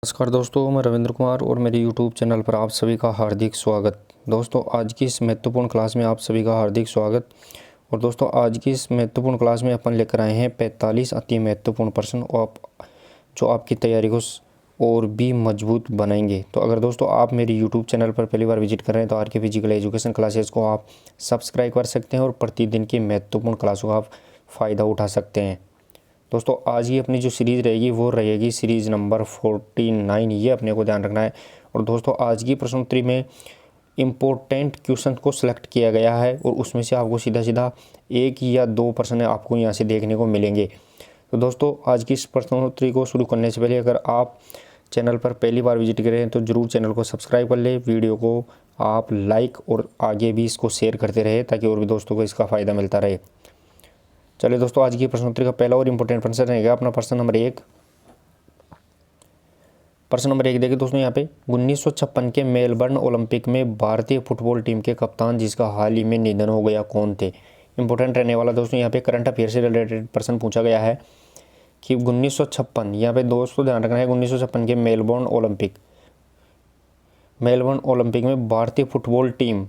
नमस्कार दोस्तों, मैं रविंद्र कुमार और मेरे YouTube चैनल पर आप सभी का हार्दिक स्वागत। दोस्तों, आज की इस महत्वपूर्ण क्लास में आप सभी का हार्दिक स्वागत। और दोस्तों, आज की इस महत्वपूर्ण क्लास में अपन लेकर आए हैं 45 अति महत्वपूर्ण प्रश्न और जो आपकी तैयारी को और भी मजबूत बनाएंगे। तो अगर दोस्तों आप मेरे YouTube चैनल पर पहली बार विजिट कर रहे हैं तो आर के फिजिकल एजुकेशन क्लासेस को आप सब्सक्राइब कर सकते हैं और प्रतिदिन की महत्वपूर्ण क्लासों का आप फ़ायदा उठा सकते हैं। दोस्तों, आज की अपनी जो सीरीज़ रहेगी वो रहेगी सीरीज़ नंबर 49, ये अपने को ध्यान रखना है। और दोस्तों, आज की प्रश्नोत्तरी में इम्पोर्टेंट क्वेश्चन को सिलेक्ट किया गया है और उसमें से आपको सीधा सीधा 1 या 2 प्रश्न आपको यहाँ से देखने को मिलेंगे। तो दोस्तों, आज की इस प्रश्नोत्तरी को शुरू करने से पहले अगर आप चैनल पर पहली बार विजिट करें तो ज़रूर चैनल को सब्सक्राइब कर लें, वीडियो को आप लाइक और आगे भी इसको शेयर करते रहे ताकि और भी दोस्तों को इसका फ़ायदा मिलता रहे। चलिए दोस्तों, आज की प्रश्नोत्तरी का पहला और इम्पोर्टेंट प्रश्न रहेगा अपना प्रश्न नंबर 1। प्रश्न नंबर 1 देखिए दोस्तों, यहाँ पे 1956 के मेलबर्न ओलंपिक में भारतीय फुटबॉल टीम के कप्तान जिसका हाल ही में निधन हो गया कौन थे। इंपॉर्टेंट रहने वाला दोस्तों, यहाँ पे करंट अफेयर से रिलेटेड प्रश्न पूछा गया है कि 1956, यहाँ पे दोस्तों ध्यान रखना है 1956 के मेलबर्न ओलंपिक में भारतीय फुटबॉल टीम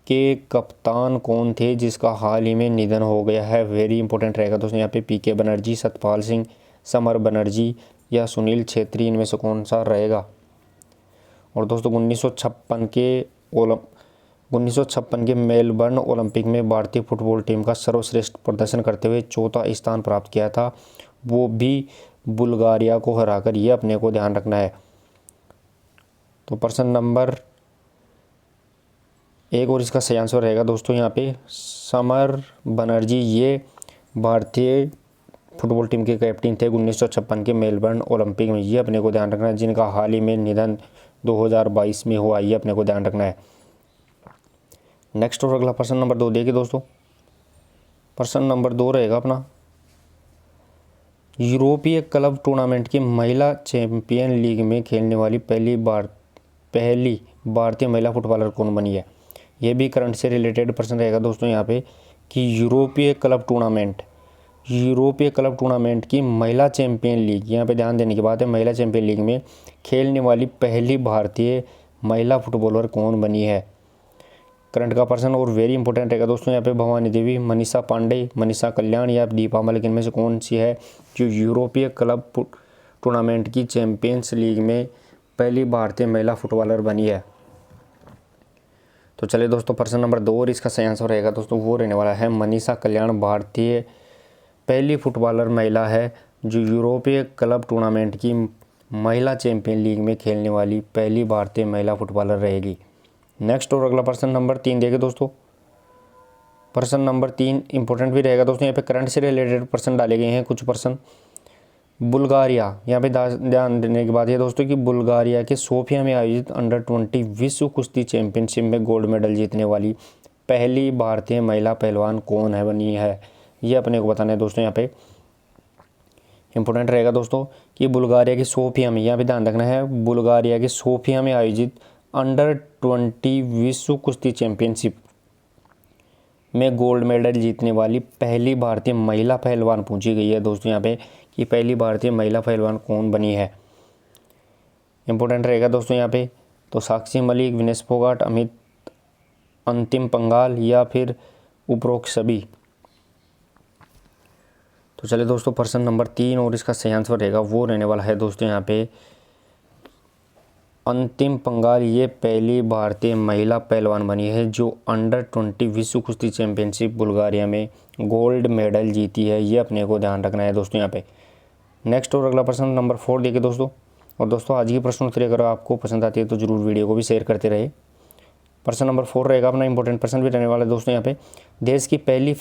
के कप्तान कौन थे जिसका हाल ही में निधन हो गया है। वेरी इंपॉर्टेंट रहेगा दोस्तों, यहाँ पे पीके बनर्जी, सतपाल सिंह, समर बनर्जी या सुनील छेत्री, इनमें से कौन सा रहेगा। और दोस्तों 1956 के मेलबर्न ओलंपिक में भारतीय फुटबॉल टीम का सर्वश्रेष्ठ प्रदर्शन करते हुए चौथा स्थान प्राप्त किया था, वो भी बुल्गारिया को हराकर, ये अपने को ध्यान रखना है। तो प्रश्न नंबर 1 और इसका सही आंसर रहेगा दोस्तों यहाँ पे समर बनर्जी, ये भारतीय फुटबॉल टीम के कैप्टन थे 1956 के मेलबर्न ओलंपिक में, ये अपने को ध्यान रखना है, जिनका हाल ही में निधन 2022 में हुआ, ये अपने को ध्यान रखना है। नेक्स्ट और अगला प्रश्न नंबर 2 देखिए दोस्तों, प्रश्न नंबर 2 रहेगा अपना यूरोपीय क्लब टूर्नामेंट की महिला चैंपियन लीग में खेलने वाली पहली भारतीय महिला फुटबॉलर कौन बनी है। ये भी करंट से रिलेटेड प्रश्न रहेगा दोस्तों यहाँ पे कि यूरोपीय क्लब टूर्नामेंट की महिला चैंपियन लीग, यहाँ पे ध्यान देने की बात है, महिला चैंपियन लीग में खेलने वाली पहली भारतीय महिला फुटबॉलर कौन बनी है, करंट का प्रश्न। और वेरी इंपॉर्टेंट रहेगा दोस्तों यहाँ पे भवानी देवी, मनीषा पांडे, मनीषा कल्याण या दीपा मलिक, इनमें से कौन सी है जो यूरोपीय क्लब टूर्नामेंट की चैंपियंस लीग में पहली भारतीय महिला फुटबॉलर बनी है। तो चलिए दोस्तों, प्रश्न नंबर 2 और इसका सही आंसर रहेगा दोस्तों वो रहने वाला है मनीषा कल्याण, भारतीय पहली फुटबॉलर महिला है जो यूरोपीय क्लब टूर्नामेंट की महिला चैंपियन लीग में खेलने वाली पहली भारतीय महिला फुटबॉलर रहेगी। नेक्स्ट और अगला प्रश्न नंबर 3 देखिए दोस्तों, प्रश्न नंबर 3 इंपॉर्टेंट भी रहेगा दोस्तों, यहाँ पे करंट से रिलेटेड प्रश्न डाले गए हैं कुछ प्रश्न। बुल्गारिया, यहाँ पे ध्यान देने की बात है दोस्तों कि बुल्गारिया के सोफिया में आयोजित अंडर-20 विश्व कुश्ती चैंपियनशिप में गोल्ड मेडल जीतने वाली पहली भारतीय महिला पहलवान कौन है बनी है, ये अपने को बताना है दोस्तों। यहाँ पे इंपॉर्टेंट रहेगा दोस्तों कि बुल्गारिया की सोफिया में, यहाँ पे ध्यान रखना है, बुल्गारिया के सोफिया में आयोजित अंडर-20 विश्व कुश्ती चैंपियनशिप में गोल्ड मेडल जीतने वाली पहली भारतीय महिला पहलवान पूछी गई है दोस्तों यहाँ पे कि पहली भारतीय महिला पहलवान कौन बनी है। इंपॉर्टेंट रहेगा दोस्तों यहाँ पे तो साक्षी मलिक, विनेश फोगाट, अंतिम पंघाल या फिर उपरोक्त सभी। तो चलिए दोस्तों, प्रश्न नंबर 3 और इसका सही आंसर रहेगा वो रहने वाला है दोस्तों यहाँ पे अंतिम पंघाल, ये पहली भारतीय महिला पहलवान बनी है जो अंडर-20 विश्व कुश्ती चैंपियनशिप बुल्गारिया में गोल्ड मेडल जीती है, ये अपने को ध्यान रखना है दोस्तों यहाँ पे। नेक्स्ट और अगला प्रश्न नंबर 4 देखिए दोस्तों। और दोस्तों, आज की प्रश्नोत्तरी अगर आपको पसंद आती है तो ज़रूर वीडियो को भी शेयर करते रहे। प्रश्न नंबर 4 रहेगा अपना इंपॉर्टेंट प्रश्न भी रहने वाला है दोस्तों यहाँ पे देश की पहली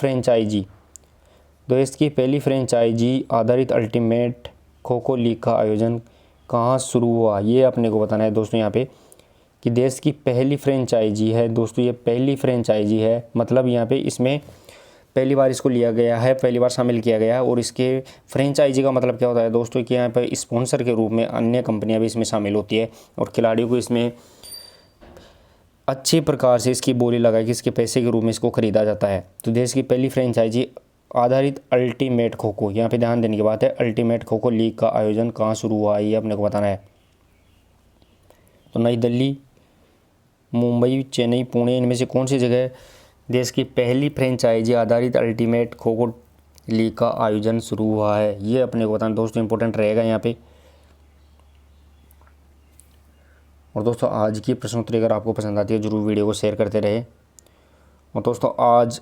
फ्रेंचाइजी आधारित अल्टीमेट खो खो लीग का आयोजन कहाँ शुरू हुआ, ये अपने को बताना है दोस्तों यहाँ पे कि देश की पहली फ्रेंचाइजी है दोस्तों, ये पहली फ्रेंचाइजी है, मतलब यहाँ पे इसमें पहली बार इसको लिया गया है, पहली बार शामिल किया गया है। और इसके फ्रेंचाइजी का मतलब क्या होता है दोस्तों कि यहाँ पे स्पॉन्सर के रूप में अन्य कंपनियां भी इसमें शामिल होती है और खिलाड़ियों को इसमें अच्छी प्रकार से इसकी बोली लगा कि इसके पैसे के रूप में इसको खरीदा जाता है। तो देश की पहली फ्रेंचाइजी आधारित अल्टीमेट खो खो, यहाँ पे ध्यान देने की बात है, अल्टीमेट खो खो लीग का आयोजन कहाँ शुरू हुआ, ये अपने को बताना है। तो नई दिल्ली, मुंबई, चेन्नई, पुणे, इनमें से कौन सी जगह देश की पहली फ्रेंचाइजी आधारित अल्टीमेट खो खो लीग का आयोजन शुरू हुआ है? ये अपने को बताना दोस्तों इंपॉर्टेंट रहेगा यहाँ पे। और दोस्तों आज की प्रश्नोत्तरी अगर आपको पसंद आती है जरूर वीडियो को शेयर करते रहे। और दोस्तों आज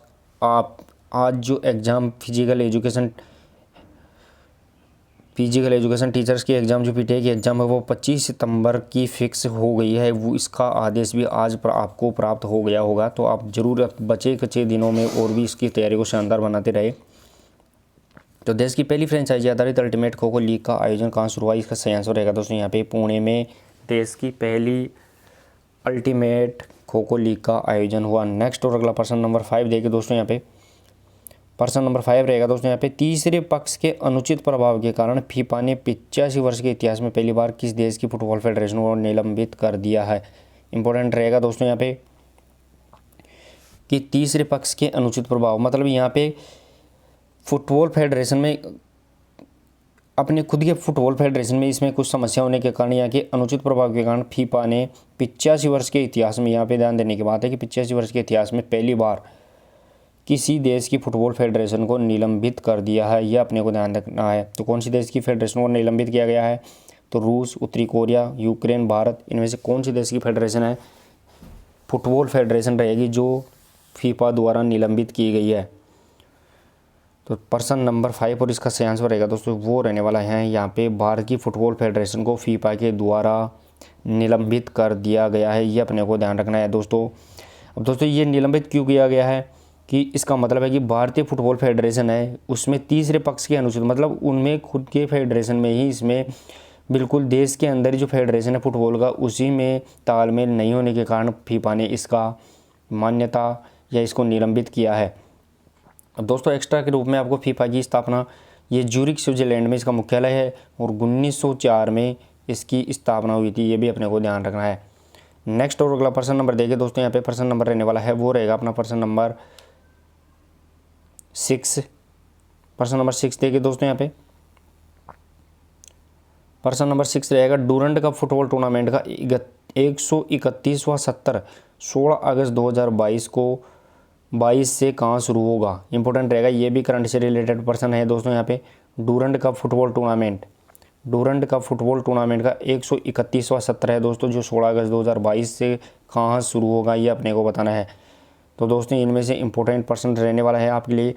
जो एग्ज़ाम फिजिकल एजुकेशन टीचर्स की एग्ज़ाम जो पीटीए की एग्ज़ाम है वो 25 सितंबर की फ़िक्स हो गई है। वो इसका आदेश भी आज पर आपको प्राप्त हो गया होगा। तो आप ज़रूर बचे कचे दिनों में और भी इसकी तैयारी को शानदार बनाते रहे। तो देश की पहली फ्रेंचाइजी आधारित अल्टीमेट खो खो लीग का आयोजन कहाँ शुरू हुआ? इसका सही आंसर रहेगा दोस्तों यहाँ पे पुणे में देश की पहली अल्टीमेट खो खो लीग का आयोजन हुआ। नेक्स्ट और अगला प्रश्न नंबर 5 देखिए दोस्तों यहाँ पे। प्रश्न नंबर 5 रहेगा दोस्तों यहाँ पे, तीसरे पक्ष के अनुचित प्रभाव के कारण फीफा ने 85 वर्ष के इतिहास में पहली बार किस देश की फुटबॉल फेडरेशन को निलंबित कर दिया है? इंपॉर्टेंट रहेगा दोस्तों यहाँ पे कि तीसरे पक्ष के अनुचित प्रभाव मतलब यहाँ पे फुटबॉल फेडरेशन में अपने खुद के फुटबॉल फेडरेशन में इसमें कुछ समस्या होने के कारण यहाँ के अनुचित प्रभाव के कारण फीफा ने 85 वर्ष के इतिहास में, यहाँ पे ध्यान देने की बात है कि 85 वर्ष के इतिहास में पहली बार किसी देश की फुटबॉल फेडरेशन को निलंबित कर दिया है। यह अपने को ध्यान रखना है। तो कौन सी देश की फेडरेशन को निलंबित किया गया है? तो रूस, उत्तरी कोरिया, यूक्रेन, भारत, इनमें से कौन सी देश की फेडरेशन है फुटबॉल फेडरेशन रहेगी जो फीफा द्वारा निलंबित की गई है? तो प्रश्न नंबर 5 और इसका सही आंसर रहेगा दोस्तों वो रहने वाला है यहाँ पे भारत की फुटबॉल फेडरेशन को फीफा के द्वारा निलंबित कर दिया गया है। ये अपने को ध्यान रखना है दोस्तों। अब दोस्तों ये निलंबित क्यों किया गया है कि इसका मतलब है कि भारतीय फुटबॉल फेडरेशन है उसमें तीसरे पक्ष के अनुचित मतलब उनमें खुद के फेडरेशन में ही इसमें बिल्कुल देश के अंदर जो फेडरेशन है फुटबॉल का उसी में तालमेल नहीं होने के कारण फीफा ने इसका मान्यता या इसको निलंबित किया है। अब दोस्तों एक्स्ट्रा के रूप में आपको फीफा की स्थापना ये ज्यूरिख स्विट्जरलैंड में इसका मुख्यालय है और 1904 में इसकी स्थापना हुई थी। ये भी अपने को ध्यान रखना है। नेक्स्ट और अगला प्रश्न नंबर देखिए दोस्तों यहाँ पे प्रश्न नंबर रहने वाला है वो रहेगा अपना प्रश्न नंबर 6। प्रश्न नंबर 6 देखिए दोस्तों यहाँ पे प्रश्न नंबर 6 रहेगा डूरंड कप फुटबॉल टूर्नामेंट का 131वां सत्र 16 अगस्त 2022 को 22 से कहाँ शुरू होगा? इंपॉर्टेंट रहेगा। ये भी करंट से रिलेटेड प्रश्न है दोस्तों यहाँ पे। डूरंड कप फुटबॉल टूर्नामेंट का 131वां सत्र है दोस्तों जो 16 अगस्त 2022 से कहाँ शुरू होगा ये अपने को बताना है। तो दोस्तों इनमें से इंपॉर्टेंट प्रश्न रहने वाला है आपके लिए।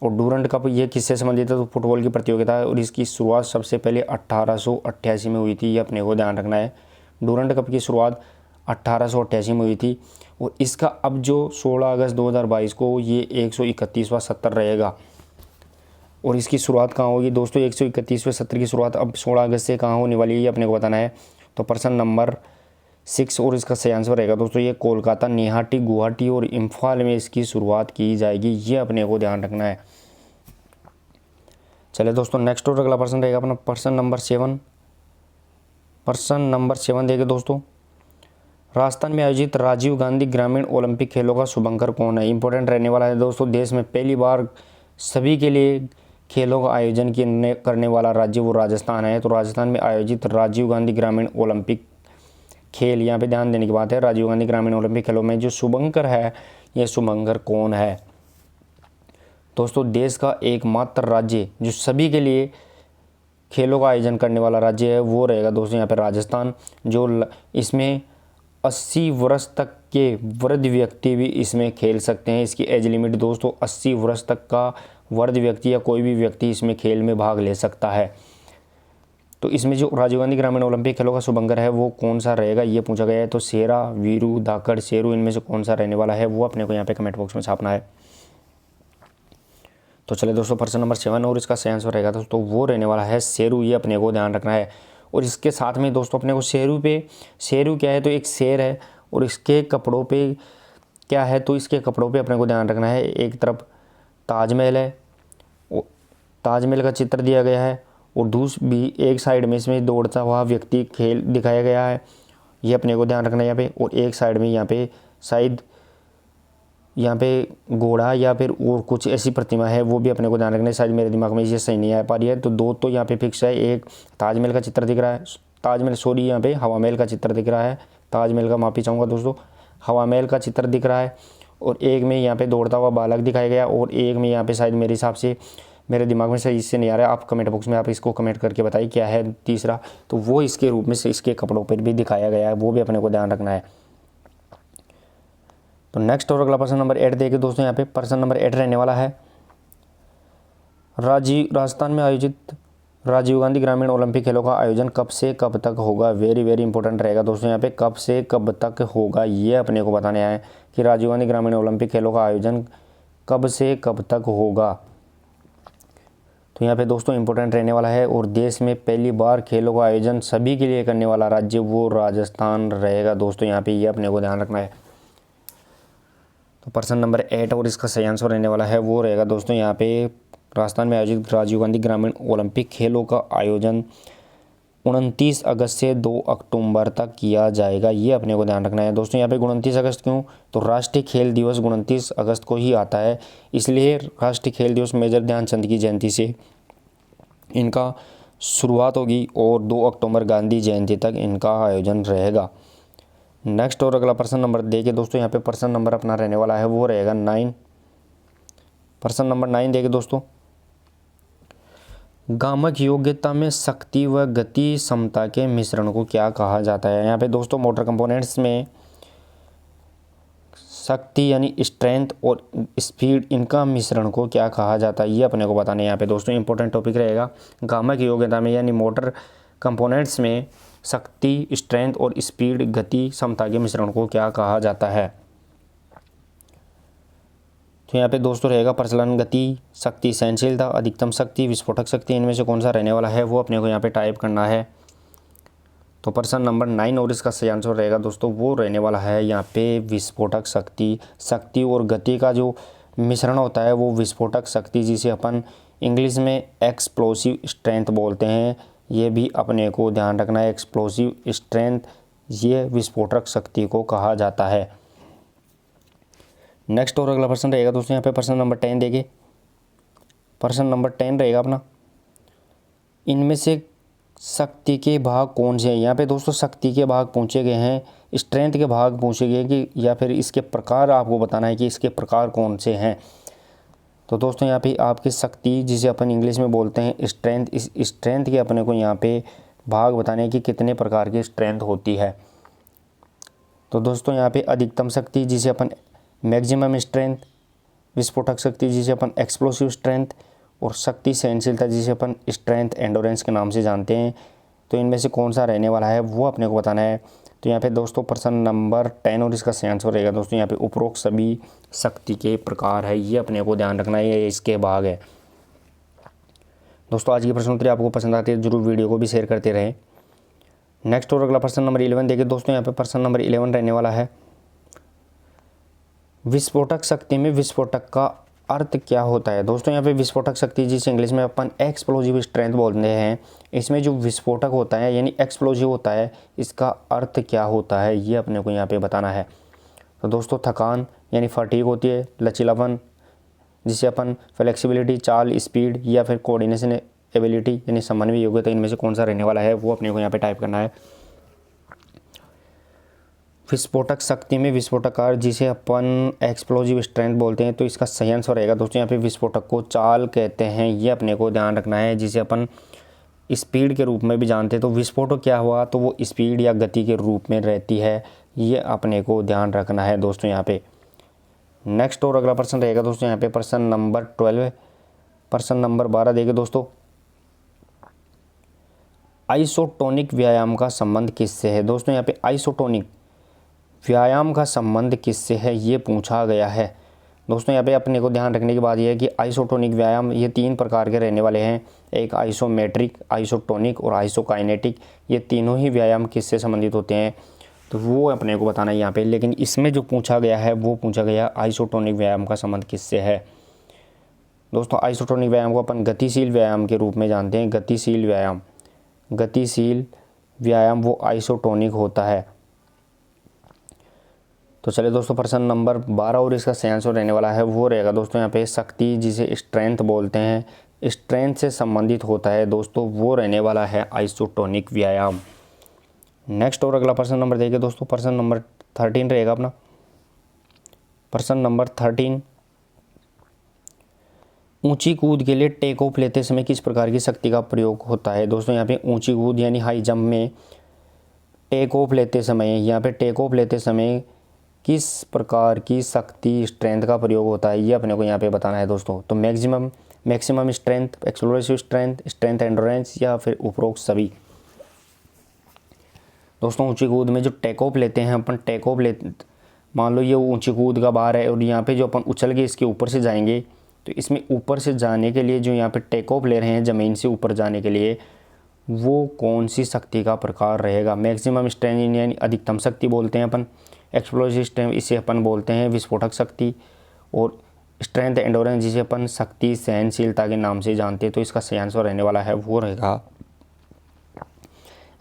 और डूरंड कप ये किससे संबंधित है? तो फुटबॉल की प्रतियोगिता है और इसकी शुरुआत सबसे पहले 1888 में हुई थी। ये अपने को ध्यान रखना है। डूरंड कप की शुरुआत 1888 में हुई थी और इसका अब जो 16 अगस्त 2022 को ये 131वां सत्र रहेगा। और इसकी शुरुआत कहाँ होगी दोस्तों? 131वें सत्र की शुरुआत अब 16 अगस्त से कहाँ होने वाली है ये अपने को बताना है। तो प्रश्न नंबर 6 और इसका सही आंसर रहेगा दोस्तों ये कोलकाता, निहाटी, गुवाहाटी और इम्फाल में इसकी शुरुआत की जाएगी। ये अपने को ध्यान रखना है। चलिए दोस्तों नेक्स्ट और अगला प्रश्न रहेगा अपना प्रश्न नंबर 7। प्रश्न नंबर 7 देखिए दोस्तों राजस्थान में आयोजित राजीव गांधी ग्रामीण ओलंपिक खेलों का शुभंकर कौन है? इंपॉर्टेंट रहने वाला है दोस्तों। देश में पहली बार सभी के लिए खेलों का आयोजन करने वाला राज्य वो राजस्थान है। तो राजस्थान में आयोजित राजीव गांधी ग्रामीण ओलंपिक खेल, यहाँ पे ध्यान देने की बात है, राजीव गांधी ग्रामीण ओलंपिक खेलों में जो शुभंकर है ये शुभंकर कौन है? दोस्तों देश का एकमात्र राज्य जो सभी के लिए खेलों का आयोजन करने वाला राज्य है वो रहेगा दोस्तों यहाँ पे राजस्थान। जो इसमें 80 वर्ष तक के वृद्ध व्यक्ति भी इसमें खेल सकते हैं। इसकी एज लिमिट दोस्तों 80 वर्ष तक का वृद्ध व्यक्ति या कोई भी व्यक्ति इसमें खेल में भाग ले सकता है। तो इसमें जो राजीव गांधी ग्रामीण ओलंपिक खेलों का शुभंकर है वो कौन सा रहेगा ये पूछा गया है। तो शेरा, वीरू, धाकड़, शेरू इनमें से कौन सा रहने वाला है वो अपने को यहाँ पे कमेंट बॉक्स में छापना है। तो चले दोस्तों प्रश्न नंबर 7 और इसका सही आंसर रहेगा दोस्तों वो रहने वाला है शेरू। ये अपने को ध्यान रखना है। और इसके साथ में दोस्तों अपने को शेरू क्या है? तो एक शेर है और इसके कपड़ों पे क्या है? तो इसके कपड़ों पे अपने को ध्यान रखना है। एक तरफ ताजमहल है, ताजमहल का चित्र दिया गया है और दूसरी एक साइड में इसमें दौड़ता हुआ व्यक्ति खेल दिखाया गया है। ये अपने को ध्यान रखना है यहाँ पे। और एक साइड में यहाँ पे शायद यहाँ पे घोड़ा या फिर और कुछ ऐसी प्रतिमा है वो भी अपने को ध्यान रखना है। शायद मेरे दिमाग में ये सही नहीं आ पा रही है। तो दो तो यहाँ पे फिक्स है। एक ताजमहल का चित्र दिख रहा है ताजमहल, सॉरी यहाँ पे हवा महल का चित्र दिख रहा है, ताजमहल का माफ़ी चाहूँगा दोस्तों, हवा महल का चित्र दिख रहा है। और एक में यहाँ पे दौड़ता हुआ बालक दिखाया गया, और एक में यहाँ पे शायद मेरे हिसाब से, मेरे दिमाग में सही से नहीं आ रहा है, आप कमेंट बॉक्स में आप इसको कमेंट करके बताइए क्या है तीसरा। तो वो इसके रूप में से इसके कपड़ों पर भी दिखाया गया है, वो भी अपने को ध्यान रखना है। तो नेक्स्ट और अगला प्रश्न नंबर 8 देखिए दोस्तों, यहाँ पे प्रश्न नंबर 8 रहने वाला है, राजस्थान में आयोजित राजीव गांधी ग्रामीण ओलंपिक खेलों का आयोजन कब से कब तक होगा। वेरी वेरी इंपॉर्टेंट रहेगा दोस्तों, यहाँ पे कब से कब तक होगा ये अपने को बताने आए कि राजीव गांधी ग्रामीण ओलंपिक खेलों का आयोजन कब से कब तक होगा। तो यहाँ पे दोस्तों इंपॉर्टेंट रहने वाला है, और देश में पहली बार खेलों का आयोजन सभी के लिए करने वाला राज्य वो राजस्थान रहेगा दोस्तों, यहाँ पे ये अपने को ध्यान रखना है। तो प्रश्न नंबर 8 और इसका सही आंसर रहने वाला है वो रहेगा दोस्तों यहाँ पे, राजस्थान में आयोजित राजीव गांधी ग्रामीण ओलंपिक खेलों का आयोजन 29 अगस्त से 2 अक्टूबर तक किया जाएगा, ये अपने को ध्यान रखना है दोस्तों। यहाँ पे 29 अगस्त क्यों, तो राष्ट्रीय खेल दिवस 29 अगस्त को ही आता है, इसलिए राष्ट्रीय खेल दिवस मेजर ध्यानचंद की जयंती से इनका शुरुआत होगी, और 2 अक्टूबर गांधी जयंती तक इनका आयोजन रहेगा। नेक्स्ट और अगला प्रश्न नंबर देखिए दोस्तों, यहाँ पे प्रश्न नंबर अपना रहने वाला है वो रहेगा 9। प्रश्न नंबर 9 देखिए दोस्तों, गामक योग्यता में शक्ति व गति क्षमता के मिश्रण को क्या कहा जाता है। यहाँ पे दोस्तों मोटर कंपोनेंट्स में शक्ति यानी स्ट्रेंथ और स्पीड, इनका मिश्रण को क्या कहा जाता है ये अपने को बताना है। यहाँ पे दोस्तों इंपॉर्टेंट टॉपिक रहेगा, गामक योग्यता में यानी मोटर कंपोनेंट्स में शक्ति, स्ट्रेंथ और स्पीड, गति क्षमता के मिश्रण को क्या कहा जाता है। तो यहाँ पे दोस्तों रहेगा प्रचलन गति, शक्ति सहनशीलता, अधिकतम शक्ति, विस्फोटक शक्ति, इनमें से कौन सा रहने वाला है वो अपने को यहाँ पे टाइप करना है। तो प्रश्न नंबर 9 और इसका सही आंसर रहेगा दोस्तों वो रहने वाला है यहाँ पे विस्फोटक शक्ति। शक्ति और गति का जो मिश्रण होता है वो विस्फोटक शक्ति, जिसे अपन इंग्लिश में एक्सप्लोसिव स्ट्रेंथ बोलते हैं, ये भी अपने को ध्यान रखना है। एक्सप्लोसिव स्ट्रेंथ ये विस्फोटक शक्ति को कहा जाता है। नेक्स्ट और अगला प्रश्न रहेगा दोस्तों यहाँ पे प्रश्न नंबर 10 देखिए, प्रश्न नंबर 10 रहेगा अपना, इनमें से शक्ति के भाग कौन से हैं। यहाँ पे दोस्तों शक्ति के भाग पूछे गए हैं, स्ट्रेंथ के भाग पूछे गए कि या फिर इसके प्रकार आपको बताना है कि इसके प्रकार कौन से हैं। तो दोस्तों यहाँ पे आपकी शक्ति जिसे अपन इंग्लिश में बोलते हैं स्ट्रेंथ, इस स्ट्रेंथ के अपने को यहाँ पे भाग बताने कि कितने प्रकार की स्ट्रेंथ होती है। तो दोस्तों यहाँ पे अधिकतम शक्ति जिसे अपन मैक्सिमम स्ट्रेंथ, विस्फोटक शक्ति जिसे अपन एक्सप्लोसिव स्ट्रेंथ, और शक्ति सहनशीलता जिसे अपन स्ट्रेंथ एंडोरेंस के नाम से जानते हैं। तो इनमें से कौन सा रहने वाला है वो अपने को बताना है। तो यहाँ पे दोस्तों प्रश्न नंबर 10 और इसका सही आंसर रहेगा दोस्तों यहाँ पे उपरोक्त सभी शक्ति के प्रकार है, ये अपने को ध्यान रखना है, ये इसके भाग है। दोस्तों आज की प्रश्नोत्तरी आपको पसंद आती है जरूर वीडियो को भी शेयर करते रहें। नेक्स्ट और अगला प्रश्न नंबर 11 देखिए दोस्तों, यहाँ पे प्रश्न नंबर 11 रहने वाला है, विस्फोटक शक्ति में विस्फोटक का अर्थ क्या होता है। दोस्तों यहाँ पे विस्फोटक शक्ति जिसे इंग्लिश में अपन एक्सप्लोजिव स्ट्रेंथ बोलते हैं, इसमें जो विस्फोटक होता है यानी एक्सप्लोजिव होता है, इसका अर्थ क्या होता है ये अपने को यहाँ पे बताना है। तो दोस्तों थकान यानी फटीग होती है, लचीलापन जिसे अपन फ्लेक्सिबिलिटी, चाल, स्पीड, या फिर कोऑर्डिनेशन एबिलिटी यानी समन्वय योग्यता, इनमें से कौन सा रहने वाला है वो अपने को यहाँ पे टाइप करना है। विस्फोटक शक्ति में विस्फोटकार जिसे अपन एक्सप्लोजिव स्ट्रेंथ बोलते हैं, तो इसका सही आंसर रहेगा दोस्तों यहाँ पे विस्फोटक को चाल कहते हैं, ये अपने को ध्यान रखना है। जिसे अपन स्पीड के रूप में भी जानते हैं, तो विस्फोटक क्या हुआ तो वो स्पीड या गति के रूप में रहती है, ये अपने को ध्यान रखना है दोस्तों यहाँ पे। नेक्स्ट और अगला प्रश्न रहेगा दोस्तों यहाँ पे प्रश्न नंबर 12। प्रश्न नंबर 12 देखिए दोस्तों, आइसोटोनिक व्यायाम का संबंध किससे है। दोस्तों यहाँ पे आइसोटोनिक व्यायाम का संबंध किससे है ये पूछा गया है। दोस्तों यहाँ पे अपने को ध्यान रखने की बात यह है कि आइसोटोनिक व्यायाम ये 3 प्रकार के रहने वाले हैं, एक आइसोमेट्रिक, आइसोटोनिक और आइसोकाइनेटिक। ये तीनों ही व्यायाम किससे संबंधित होते हैं तो वो अपने को बताना है यहाँ पे। लेकिन इसमें जो पूछा गया है वो पूछा गया आइसोटोनिक व्यायाम का संबंध किससे है। दोस्तों आइसोटोनिक व्यायाम को अपन गतिशील व्यायाम के रूप में जानते हैं। गतिशील व्यायाम वो आइसोटोनिक होता है। तो चलिए दोस्तों प्रश्न नंबर 12 और इसका सही आंसर रहने वाला है वो रहेगा दोस्तों यहाँ पे शक्ति जिसे स्ट्रेंथ बोलते हैं, स्ट्रेंथ से संबंधित होता है दोस्तों, वो रहने वाला है आइसोटोनिक व्यायाम। नेक्स्ट और अगला प्रश्न नंबर देखिए दोस्तों, प्रश्न नंबर 13 रहेगा अपना। प्रश्न नंबर 13, ऊंची कूद के लिए टेक ऑफ लेते समय किस प्रकार की शक्ति का प्रयोग होता है। दोस्तों यहाँ पे ऊंची कूद यानी हाई जंप में टेक ऑफ लेते समय, यहाँ पे टेक ऑफ लेते समय किस प्रकार की शक्ति स्ट्रेंथ का प्रयोग होता है, ये अपने को यहाँ पे बताना है दोस्तों। तो maximum strength, explosive strength, strength endurance या फिर उपरोक्त सभी। दोस्तों ऊंची कूद में जो टेक ऑफ लेते हैं अपन, टेक ऑफ ले, मान लो ये ऊंची कूद का बार है और यहाँ पे जो अपन उछल के इसके ऊपर से जाएंगे, तो इसमें ऊपर से जाने के लिए जो यहाँ पे टेक ऑफ ले रहे हैं ज़मीन से ऊपर जाने के लिए, वो कौन सी शक्ति का प्रकार रहेगा। मैक्सिमम स्ट्रेंथ यानी अधिकतम शक्ति बोलते हैं अपन, एक्सप्लोसिव स्ट्रेंथ इसे अपन बोलते हैं विस्फोटक शक्ति, और स्ट्रेंथ एंडोरेंस जिसे अपन शक्ति सहनशीलता के नाम से जानते हैं। तो इसका सही आंसर रहने वाला है वो रहेगा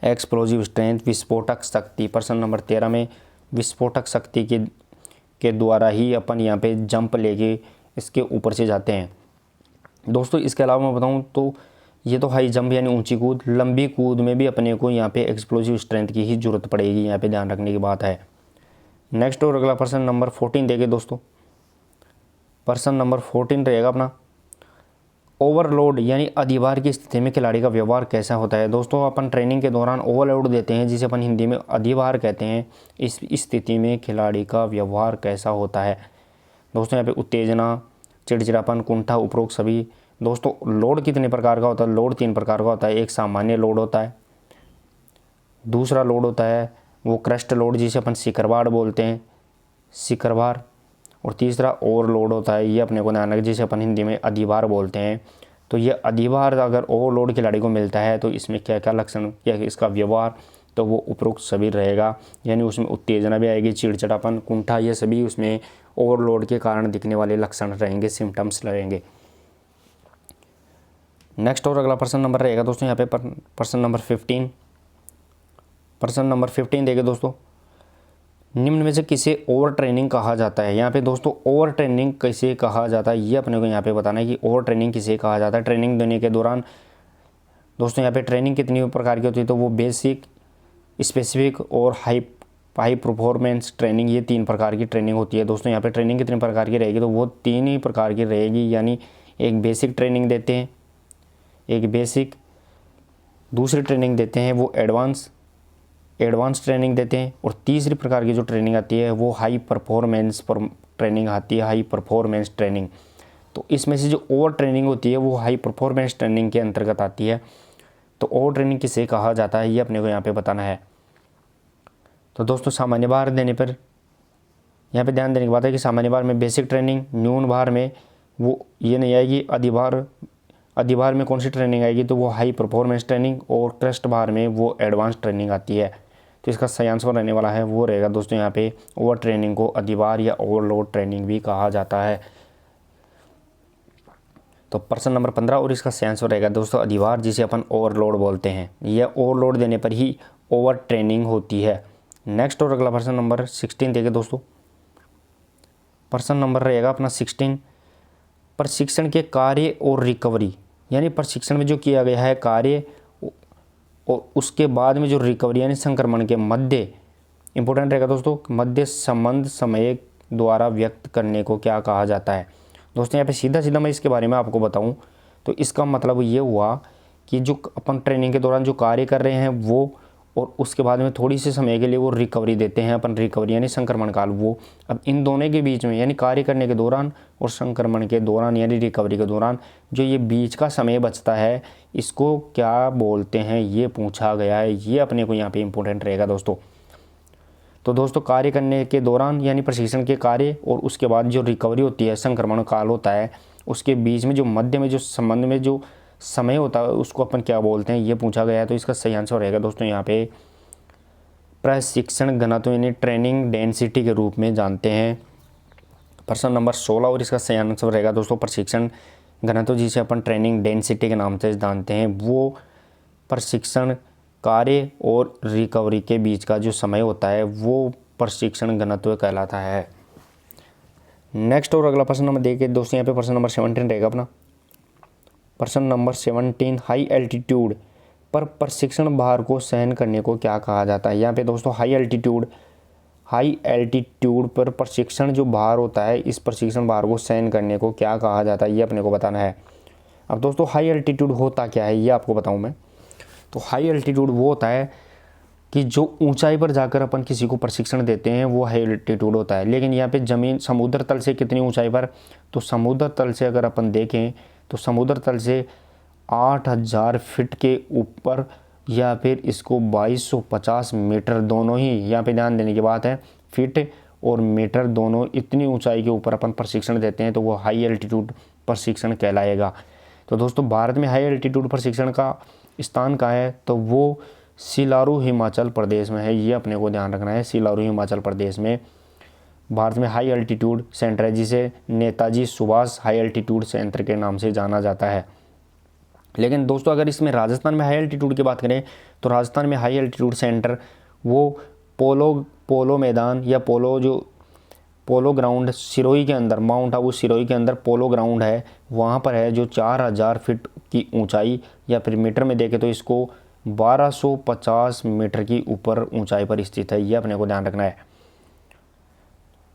एक्सप्लोसिव स्ट्रेंथ, विस्फोटक शक्ति। प्रश्न नंबर 13 में विस्फोटक शक्ति के द्वारा ही अपन यहाँ पे जंप लेके इसके ऊपर से जाते हैं। दोस्तों इसके अलावा मैं बताऊँ तो ये तो हाई जंप यानी ऊंची कूद, लंबी कूद में भी अपने को यहाँ पे एक्सप्लोसिव स्ट्रेंथ की ही जरूरत पड़ेगी, यहाँ पे ध्यान रखने की बात है। नेक्स्ट और अगला प्रश्न नंबर 14 देखे दोस्तों। प्रश्न नंबर 14 रहेगा अपना, ओवरलोड यानी अधिभार की स्थिति में खिलाड़ी का व्यवहार कैसा होता है। दोस्तों अपन ट्रेनिंग के दौरान ओवरलोड देते हैं जिसे अपन हिंदी में अधिभार कहते हैं। इस स्थिति में खिलाड़ी का व्यवहार कैसा होता है। दोस्तों यहाँ पे उत्तेजना, चिड़चिड़ापन, कुंठा, उपरोक्त सभी। दोस्तों लोड कितने प्रकार का होता है, लोड 3 प्रकार का होता है। एक सामान्य लोड होता है, दूसरा लोड होता है वो क्रस्ट लोड जिसे अपन शिखरभार बोलते हैं, शिखरभार, और तीसरा ओवरलोड होता है, ये अपने को ध्यान रखें, जिसे अपन हिंदी में अधिभार बोलते हैं। तो ये अधिभार अगर ओवरलोड खिलाड़ी को मिलता है तो इसमें क्या क्या लक्षण, क्या इसका व्यवहार, तो वो उपरोक्त सभी रहेगा, यानी उसमें उत्तेजना भी आएगी, चिड़चिड़ापन, कुंठा, ये सभी उसमें ओवरलोड के कारण दिखने वाले लक्षण रहेंगे, सिम्टम्स रहेंगे। नेक्स्ट और अगला प्रश्न नंबर रहेगा दोस्तों यहाँ पे प्रश्न नंबर 15। प्रश्न नंबर 15 देखिए दोस्तों, निम्न में से किसे ओवर ट्रेनिंग कहा जाता है। यहाँ पे दोस्तों ओवर ट्रेनिंग किसे कहा जाता है, ये अपने को यहाँ पे बताना है कि ओवर ट्रेनिंग किसे कहा जाता है। ट्रेनिंग देने के दौरान दोस्तों यहाँ पे ट्रेनिंग कितनी प्रकार की होती है, तो वो बेसिक, स्पेसिफिक और हाई परफॉर्मेंस ट्रेनिंग, ये 3 प्रकार की ट्रेनिंग होती है। दोस्तों यहाँ पे ट्रेनिंग कितने प्रकार की रहेगी, तो वो 3 ही प्रकार की रहेगी, यानी एक बेसिक ट्रेनिंग देते हैं, एक बेसिक, दूसरी ट्रेनिंग देते हैं वो एडवांस ट्रेनिंग देते हैं, और तीसरी प्रकार की जो ट्रेनिंग आती है वो हाई परफॉर्मेंस ट्रेनिंग आती है, हाई परफॉर्मेंस ट्रेनिंग। तो इसमें से जो ओवर ट्रेनिंग होती है वो हाई परफॉर्मेंस ट्रेनिंग के अंतर्गत आती है। तो ओवर ट्रेनिंग किसे कहा जाता है, ये अपने को यहाँ पे बताना है। तो दोस्तों सामान्य भार देने पर यहाँ पे ध्यान देने की बात है कि सामान्य भार में बेसिक ट्रेनिंग, न्यून भार में वो ये नहीं आएगी, अधिभार में कौन सी ट्रेनिंग आएगी, तो वो हाई परफॉर्मेंस ट्रेनिंग, और क्रस्ट भार में वो एडवांस ट्रेनिंग आती है। तो इसका सही आंसर रहने वाला है वो रहेगा दोस्तों यहाँ पे ओवर ट्रेनिंग को अधिभार या ओवरलोड ट्रेनिंग भी कहा जाता है। तो प्रश्न नंबर 15 और इसका सही आंसर रहेगा दोस्तों अधिभार, जिसे अपन ओवरलोड बोलते हैं। यह ओवरलोड देने पर ही ओवर ट्रेनिंग होती है। नेक्स्ट और अगला प्रश्न नंबर 16 देखें दोस्तों। प्रश्न नंबर रहेगा अपना 16, प्रशिक्षण के कार्य और रिकवरी, यानी प्रशिक्षण में जो किया गया है कार्य और उसके बाद में जो रिकवरी यानी संक्रमण के मध्य, इंपॉर्टेंट रहेगा दोस्तों, मध्य संबंध समय द्वारा व्यक्त करने को क्या कहा जाता है। दोस्तों यहाँ पे सीधा मैं इसके बारे में आपको बताऊं तो इसका मतलब ये हुआ कि जो अपन ट्रेनिंग के दौरान जो कार्य कर रहे हैं वो, और उसके बाद में थोड़ी सी समय के लिए वो रिकवरी देते हैं अपन, रिकवरी यानी संक्रमण काल। वो अब इन दोनों के बीच में यानी कार्य करने के दौरान और संक्रमण के दौरान यानी रिकवरी के दौरान जो ये बीच का समय बचता है, इसको क्या बोलते हैं, ये पूछा गया है। ये अपने को यहाँ पे इंपॉर्टेंट रहेगा दोस्तों। तो दोस्तों कार्य करने के दौरान यानी प्रशिक्षण के कार्य और उसके बाद जो रिकवरी होती है, संक्रमण काल होता है, उसके बीच में जो मध्य में जो संबंध में जो समय होता है उसको अपन क्या बोलते हैं, ये पूछा गया है। तो इसका सही आंसर रहेगा दोस्तों यहाँ पे प्रशिक्षण घनत्व यानी ट्रेनिंग डेंसिटी के रूप में जानते हैं। प्रश्न नंबर 16 और इसका सही आंसर रहेगा दोस्तों प्रशिक्षण घनत्व, जिसे अपन ट्रेनिंग डेंसिटी के नाम से जानते हैं। वो प्रशिक्षण कार्य और रिकवरी के बीच का जो समय होता है वो प्रशिक्षण घनत्व कहलाता है। नेक्स्ट और अगला प्रश्न नंबर देखिए दोस्तों, यहाँ पे प्रश्न नंबर 17 रहेगा अपना। प्रश्न नंबर 17, हाई एल्टीट्यूड पर प्रशिक्षण भार को सहन करने को क्या कहा जाता है। यहाँ पे दोस्तों हाई एल्टीट्यूड पर प्रशिक्षण जो भार होता है, इस प्रशिक्षण भार को सहन करने को क्या कहा जाता है, ये अपने को बताना है। अब दोस्तों हाई एल्टीट्यूड होता क्या है, ये आपको बताऊं मैं। तो हाई एल्टीट्यूड वो होता है कि जो ऊंचाई पर जाकर अपन किसी को प्रशिक्षण देते हैं, वो हाई एल्टीट्यूड होता है। लेकिन यहाँ पे ज़मीन समुद्र तल से कितनी ऊंचाई पर, तो समुद्र तल से अगर अपन देखें तो समुद्र तल से 8000 फीट के ऊपर या फिर इसको 2250 मीटर, दोनों ही यहाँ पे ध्यान देने की बात है, फीट और मीटर दोनों, इतनी ऊंचाई के ऊपर अपन प्रशिक्षण देते हैं तो वो हाई एल्टीट्यूड प्रशिक्षण कहलाएगा। तो दोस्तों भारत में हाई एल्टीट्यूड प्रशिक्षण का स्थान कहाँ है, तो वो सिलारू हिमाचल प्रदेश में है। ये अपने को ध्यान रखना है, सिलारू हिमाचल प्रदेश में भारत में हाई एल्टीट्यूड सेंटर है, जिसे Netaji Subhash high altitude centre के नाम से जाना जाता है। लेकिन दोस्तों अगर इसमें राजस्थान में हाई एल्टीट्यूड की बात करें तो राजस्थान में हाई एल्टीट्यूड सेंटर वो पोलो मैदान या पोलो ग्राउंड सिरोही के अंदर, माउंट आबू सिरोही के अंदर पोलो ग्राउंड है, वहाँ पर है, जो 4000 फीट की ऊंचाई या फिर मीटर में देखें तो इसको 1250 मीटर की ऊपर ऊंचाई पर स्थित है। ये अपने को ध्यान रखना है।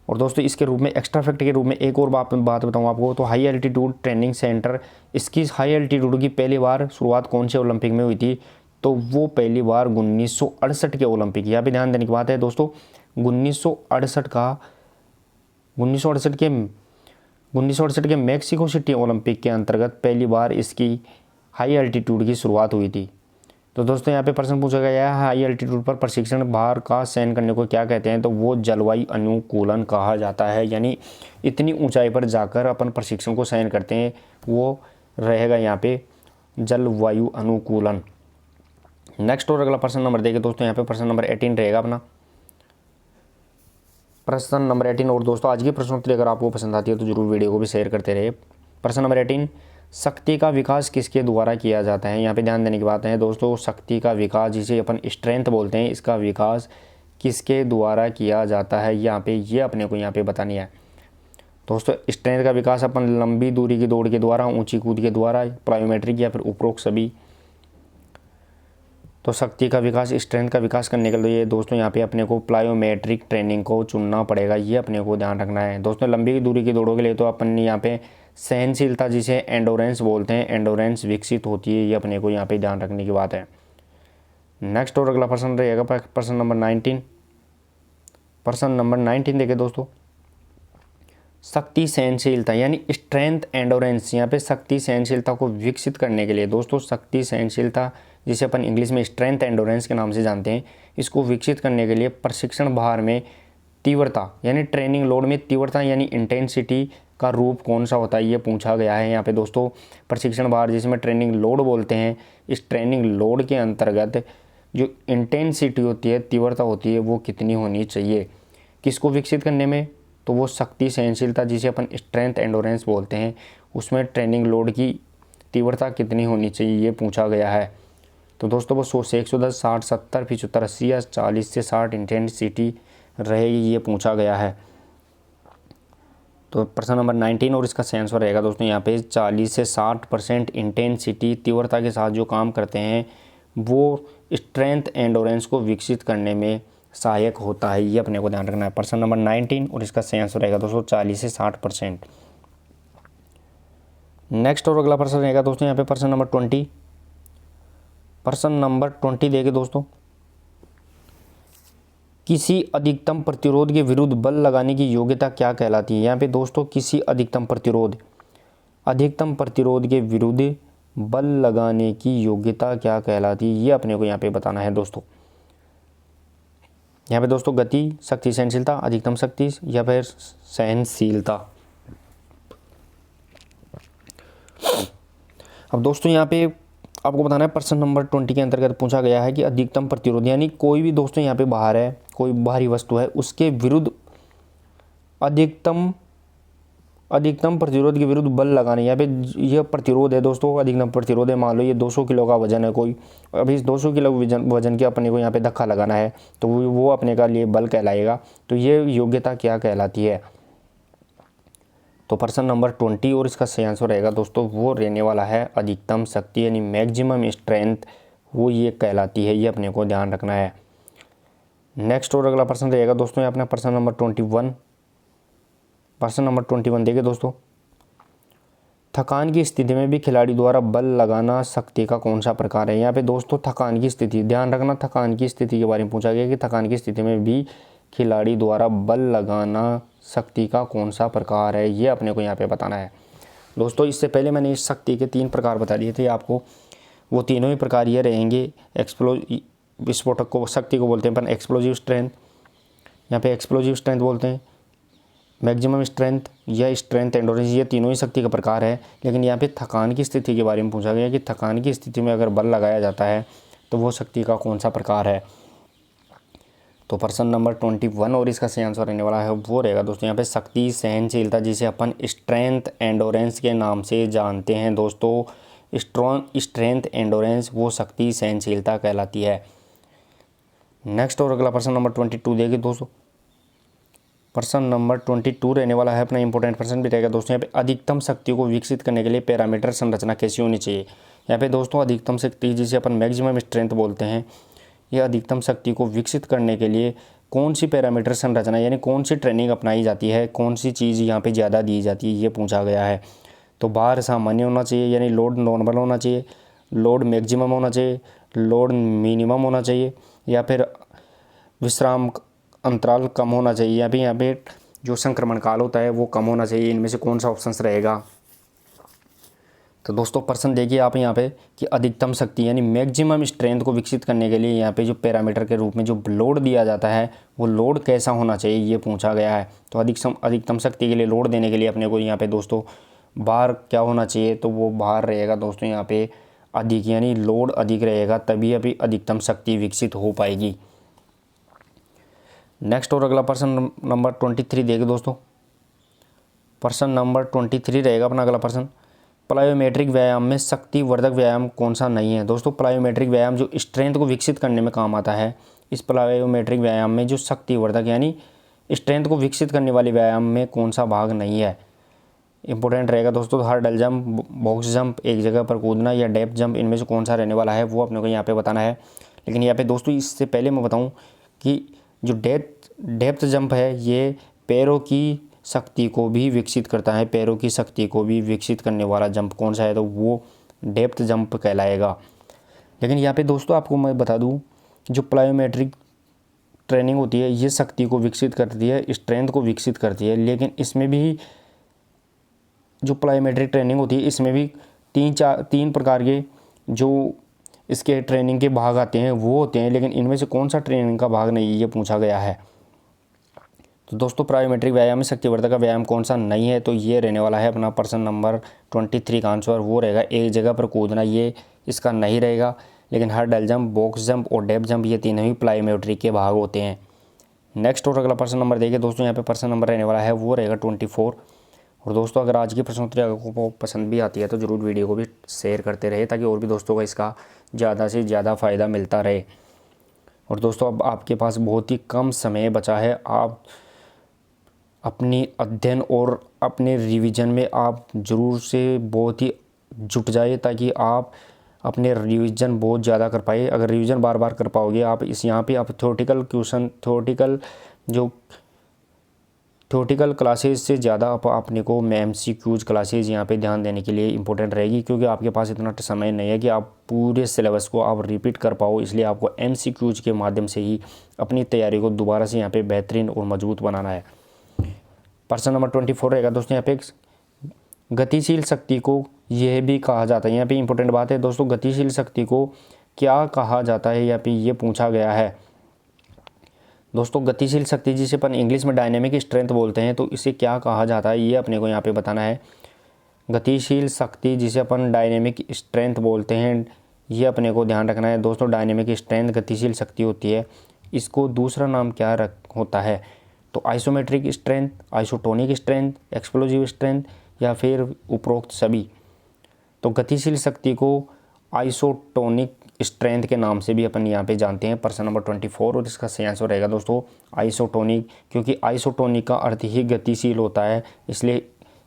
और दोस्तों इसके रूप में एक्स्ट्रा फैक्ट के रूप में एक और बात बताऊँ आपको, तो हाई एल्टीट्यूड ट्रेनिंग सेंटर, इसकी हाई एल्टीट्यूड की पहली बार शुरुआत कौन से ओलंपिक में हुई थी, तो वो पहली बार 1968 के ओलंपिक। यहाँ पे ध्यान देने की बात है दोस्तों, 1968 के मैक्सिको सिटी ओलंपिक के अंतर्गत पहली बार इसकी हाई एल्टीट्यूड की शुरुआत हुई थी। तो दोस्तों यहाँ पे प्रश्न पूछा गया है, हाई एल्टीट्यूड पर प्रशिक्षण भार का सहन करने को क्या कहते हैं, तो वो जलवायु अनुकूलन कहा जाता है। यानी इतनी ऊंचाई पर जाकर अपन प्रशिक्षण को सहन करते हैं, वो रहेगा यहाँ पे जलवायु अनुकूलन। नेक्स्ट और अगला प्रश्न नंबर देखिए दोस्तों, यहाँ पे प्रश्न नंबर 18 रहेगा अपना, प्रश्न नंबर 18। और दोस्तों आज की प्रश्नोत्तरी अगर आपको पसंद आती है तो जरूर वीडियो को भी शेयर करते रहे। प्रश्न नंबर 18, शक्ति का विकास किसके द्वारा किया जाता है। यहाँ पे ध्यान देने की बात है दोस्तों, शक्ति का विकास जिसे अपन स्ट्रेंथ बोलते हैं, इसका विकास किसके द्वारा किया जाता है, यहाँ पे ये अपने को यहाँ पे बतानी है। दोस्तों स्ट्रेंथ का विकास अपन लंबी दूरी की दौड़ के द्वारा, ऊंची कूद के द्वारा, प्लायोमेट्रिक या फिर उपरोक्त सभी। तो शक्ति का विकास, स्ट्रेंथ का विकास करने के लिए दोस्तों यहाँ पे अपने को प्लायोमेट्रिक ट्रेनिंग को चुनना पड़ेगा। ये अपने को ध्यान रखना है दोस्तों। लंबी दूरी की दौड़ों के लिए तो अपन यहाँ पे सहनशीलता जिसे एंडोरेंस बोलते हैं, एंडोरेंस विकसित होती है। ये अपने को यहाँ पे ध्यान रखने की बात है। नेक्स्ट और अगला प्रश्न रहेगा प्रश्न नंबर 19। प्रश्न नंबर 19 देखें दोस्तों, शक्ति सहनशीलता यानी स्ट्रेंथ एंडोरेंस, यहाँ पे शक्ति सहनशीलता को विकसित करने के लिए दोस्तों, शक्ति सहनशीलता जिसे अपन इंग्लिश में स्ट्रेंथ एंडोरेंस के नाम से जानते हैं, इसको विकसित करने के लिए प्रशिक्षण भार में तीव्रता यानी ट्रेनिंग लोड में तीव्रता यानी इंटेंसिटी का रूप कौन सा होता है, ये पूछा गया है। यहाँ पे दोस्तों प्रशिक्षण भार जिसमें ट्रेनिंग लोड बोलते हैं, इस ट्रेनिंग लोड के अंतर्गत जो इंटेंसिटी होती है, तीव्रता होती है, वो कितनी होनी चाहिए किसको विकसित करने में, तो वो शक्ति सहनशीलता जिसे अपन स्ट्रेंथ एंडोरेंस बोलते हैं, उसमें ट्रेनिंग लोड की तीव्रता कितनी होनी चाहिए, ये पूछा गया है। तो दोस्तों वो 100 से 110, 60, 70, 75, 80 या 40 से 60 इंटेंसिटी रहेगी, ये पूछा गया है। तो प्रश्न नंबर 19 और इसका सही आंसर रहेगा दोस्तों यहाँ पे 40 से 60% इंटेंसिटी तीव्रता के साथ जो काम करते हैं वो स्ट्रेंथ एंडोरेंस को विकसित करने में सहायक होता है। ये अपने को ध्यान रखना है। प्रश्न नंबर 19 और इसका सही आंसर रहेगा दोस्तों 40 से 60%। नेक्स्ट और अगला प्रश्न रहेगा दोस्तों यहाँ पे प्रश्न नंबर 20। प्रश्न नंबर 20 देखिए दोस्तों, किसी अधिकतम प्रतिरोध के विरुद्ध बल लगाने की योग्यता क्या कहलाती है। यहाँ पे दोस्तों किसी अधिकतम प्रतिरोध के विरुद्ध बल लगाने की योग्यता क्या कहलाती है, ये अपने को यहाँ पे बताना है दोस्तों। यहाँ पे दोस्तों गति, शक्ति सहनशीलता, अधिकतम शक्ति या फिर सहनशीलता। अब दोस्तों यहाँ पे आपको बताना है प्रश्न नंबर 20 के अंतर्गत पूछा गया है कि अधिकतम प्रतिरोध यानी कोई भी दोस्तों यहाँ पे बाहर है, कोई बाहरी वस्तु है, उसके विरुद्ध अधिकतम प्रतिरोध के विरुद्ध बल लगाने। यहाँ पे यह प्रतिरोध है दोस्तों, अधिकतम प्रतिरोध है। मान लो ये 200 किलो का वजन है कोई, अभी इस 200 किलो वजन के अपने को यहाँ पे धक्का लगाना है तो वो अपने का लिए बल कहलाएगा। तो ये योग्यता क्या कहलाती है, तो प्रश्न नंबर 20 और इसका सही आंसर रहेगा दोस्तों वो रहने वाला है अधिकतम शक्ति यानी मैक्सिमम स्ट्रेंथ वो ये कहलाती है, ये अपने को ध्यान रखना है। नेक्स्ट और अगला प्रश्न रहेगा दोस्तों ये अपना प्रश्न नंबर 21। प्रश्न नंबर 21 देखिए दोस्तों, थकान की स्थिति में भी खिलाड़ी द्वारा बल लगाना शक्ति का कौन सा प्रकार है। यहाँ पे दोस्तों थकान की स्थिति, ध्यान रखना, थकान की स्थिति के बारे में पूछा गया कि थकान की स्थिति में भी खिलाड़ी द्वारा बल लगाना शक्ति का कौन सा प्रकार है, ये अपने को यहाँ पे बताना है। दोस्तों इससे पहले मैंने इस शक्ति के 3 प्रकार बता दिए थे आपको, वो तीनों ही प्रकार ये रहेंगे। विस्फोटक को शक्ति को बोलते हैं अपन एक्सप्लोजिव स्ट्रेंथ, यहाँ पे एक्सप्लोजिव स्ट्रेंथ बोलते हैं, मैक्सिमम स्ट्रेंथ या स्ट्रेंथ एंडोरेंस, ये तीनों ही शक्ति का प्रकार है। लेकिन यहाँ पे थकान की स्थिति के बारे में पूछा गया कि थकान की स्थिति में अगर बल लगाया जाता है तो वो शक्ति का कौन सा प्रकार है। तो प्रश्न नंबर 21 और इसका सही आंसर रहने वाला है वो रहेगा दोस्तों यहाँ पे शक्ति सहनशीलता, जिसे अपन स्ट्रेंथ एंडोरेंस के नाम से जानते हैं। दोस्तों स्ट्रेंथ एंडोरेंस वो शक्ति सहनशीलता कहलाती है। नेक्स्ट और अगला प्रश्न नंबर 22 देखिए दोस्तों, प्रश्न नंबर 22 रहने वाला है अपना इंपॉर्टेंट प्रश्न भी रहेगा दोस्तों। यहाँ पे अधिकतम शक्ति को विकसित करने के लिए पैरामीटर संरचना कैसी होनी चाहिए। यहाँ पे दोस्तों अधिकतम शक्ति जिसे अपन मैक्सिमम स्ट्रेंथ बोलते हैं, यह अधिकतम शक्ति को विकसित करने के लिए कौन सी पैरामीटर संरचना यानी कौन सी ट्रेनिंग अपनाई जाती है, कौन सी चीज़ यहाँ पे ज़्यादा दी जाती है, ये पूछा गया है। तो भार सामान्य होना चाहिए यानी लोड नॉर्मल होना चाहिए, लोड मैक्सिमम होना चाहिए, लोड मिनिमम होना चाहिए, या फिर विश्राम अंतराल कम होना चाहिए, या फिर यहाँ पे जो संक्रमण काल होता है वो कम होना चाहिए। इनमें से कौन सा ऑप्शन रहेगा। तो दोस्तों प्रश्न देखिए आप यहाँ पे कि अधिकतम शक्ति यानी मैक्सिमम स्ट्रेंथ को विकसित करने के लिए यहाँ पे जो पैरामीटर के रूप में जो लोड दिया जाता है वो लोड कैसा होना चाहिए, ये पूछा गया है। तो अधिकतम शक्ति के लिए लोड देने के लिए अपने को यहाँ पे दोस्तों भार क्या होना चाहिए, तो वो भार रहेगा दोस्तों यहाँ पे अधिक, यानी लोड अधिक रहेगा तभी अभी अधिकतम शक्ति विकसित हो पाएगी। नेक्स्ट और अगला प्रश्न नंबर 23 देखिए दोस्तों, प्रश्न नंबर 23 रहेगा अपना अगला प्रश्न, प्लायोमेट्रिक व्यायाम में शक्तिवर्धक व्यायाम कौन सा नहीं है। दोस्तों प्लायोमेट्रिक व्यायाम जो स्ट्रेंथ को विकसित करने में काम आता है, इस प्लायोमेट्रिक व्यायाम में जो शक्तिवर्धक यानी स्ट्रेंथ को विकसित करने वाले व्यायाम में कौन सा भाग नहीं है। इंपॉर्टेंट रहेगा दोस्तों हर्डल जंप, बॉक्स जंप, एक जगह पर कूदना या डेप्थ जंप, इनमें से कौन सा रहने वाला है वो अपने को यहाँ पे बताना है। लेकिन यहाँ पे दोस्तों इससे पहले मैं बताऊँ कि जो डेप्थ जंप है ये पैरों की शक्ति को भी विकसित करता है, पैरों की शक्ति को भी विकसित करने वाला जंप कौन सा है, तो वो डेप्थ जंप कहलाएगा। लेकिन यहाँ पे दोस्तों आपको मैं बता दूँ जो प्लायोमेट्रिक ट्रेनिंग होती है ये शक्ति को विकसित करती है, स्ट्रेंथ को विकसित करती है, लेकिन इसमें भी जो प्लायोमेट्रिक ट्रेनिंग होती है इसमें भी तीन प्रकार के जो इसके ट्रेनिंग के भाग आते हैं वो होते हैं, लेकिन इनमें से कौन सा ट्रेनिंग का भाग नहीं ये पूछा गया है। तो दोस्तों प्लायोमेट्रिक व्यायाम में शक्तिवर्धक का व्यायाम कौन सा नहीं है, तो ये रहने वाला है अपना प्रश्न नंबर 23 का आंसर वो रहेगा एक जगह पर कूदना, ये इसका नहीं रहेगा। लेकिन हर्डल जंप, बॉक्स जंप और डेप्थ जंप ये तीनों ही प्लायोमेट्रिक के भाग होते हैं। नेक्स्ट और अगला प्रश्न नंबर देखिए दोस्तों, यहाँ पे प्रश्न नंबर रहने वाला है वो रहेगा 24। और दोस्तों अगर आज की प्रश्नोत्तरी आपको पसंद भी आती है तो ज़रूर वीडियो को भी शेयर करते रहे ताकि और भी दोस्तों को इसका ज़्यादा से ज़्यादा फ़ायदा मिलता रहे। और दोस्तों अब आपके पास बहुत ही कम समय बचा है, आप अपनी अध्ययन और अपने रिवीजन में आप ज़रूर से बहुत ही जुट जाए ताकि आप अपने रिवीजन बहुत ज़्यादा कर पाए। अगर रिवीजन बार बार कर पाओगे आप यहाँ पे आप थ्योरेटिकल क्लासेज से ज़्यादा अपने को MCQs क्लासेज यहाँ पे ध्यान देने के लिए इम्पोर्टेंट रहेगी, क्योंकि आपके पास इतना समय नहीं है कि आप पूरे सिलेबस को आप रिपीट कर पाओ। इसलिए आपको MCQs के माध्यम से ही अपनी तैयारी को दोबारा से यहाँ पे बेहतरीन और मजबूत बनाना है। प्रश्न नंबर 24 रहेगा दोस्तों, यहाँ पे गतिशील शक्ति को यह भी कहा जाता है। यहाँ पे इंपॉर्टेंट बात है दोस्तों, गतिशील शक्ति को क्या कहा जाता है यहाँ पे ये पूछा गया है। दोस्तों गतिशील शक्ति जिसे अपन इंग्लिश में डायनेमिक स्ट्रेंथ बोलते हैं, तो इसे क्या कहा जाता है ये अपने को यहाँ पे बताना है। गतिशील शक्ति जिसे अपन डायनेमिक स्ट्रेंथ बोलते हैं ये अपने को ध्यान रखना है दोस्तों। डायनेमिक स्ट्रेंथ गतिशील शक्ति होती है, इसको दूसरा नाम क्या होता है, तो isometric strength, isotonic strength, explosive strength या फिर उपरोक्त सभी। तो गतिशील शक्ति को आइसोटोनिक स्ट्रेंथ के नाम से भी अपन यहाँ पे जानते हैं। प्रश्न नंबर 24 और इसका सही आंसर रहेगा दोस्तों आइसोटोनिक, क्योंकि आइसोटोनिक का अर्थ ही गतिशील होता है, इसलिए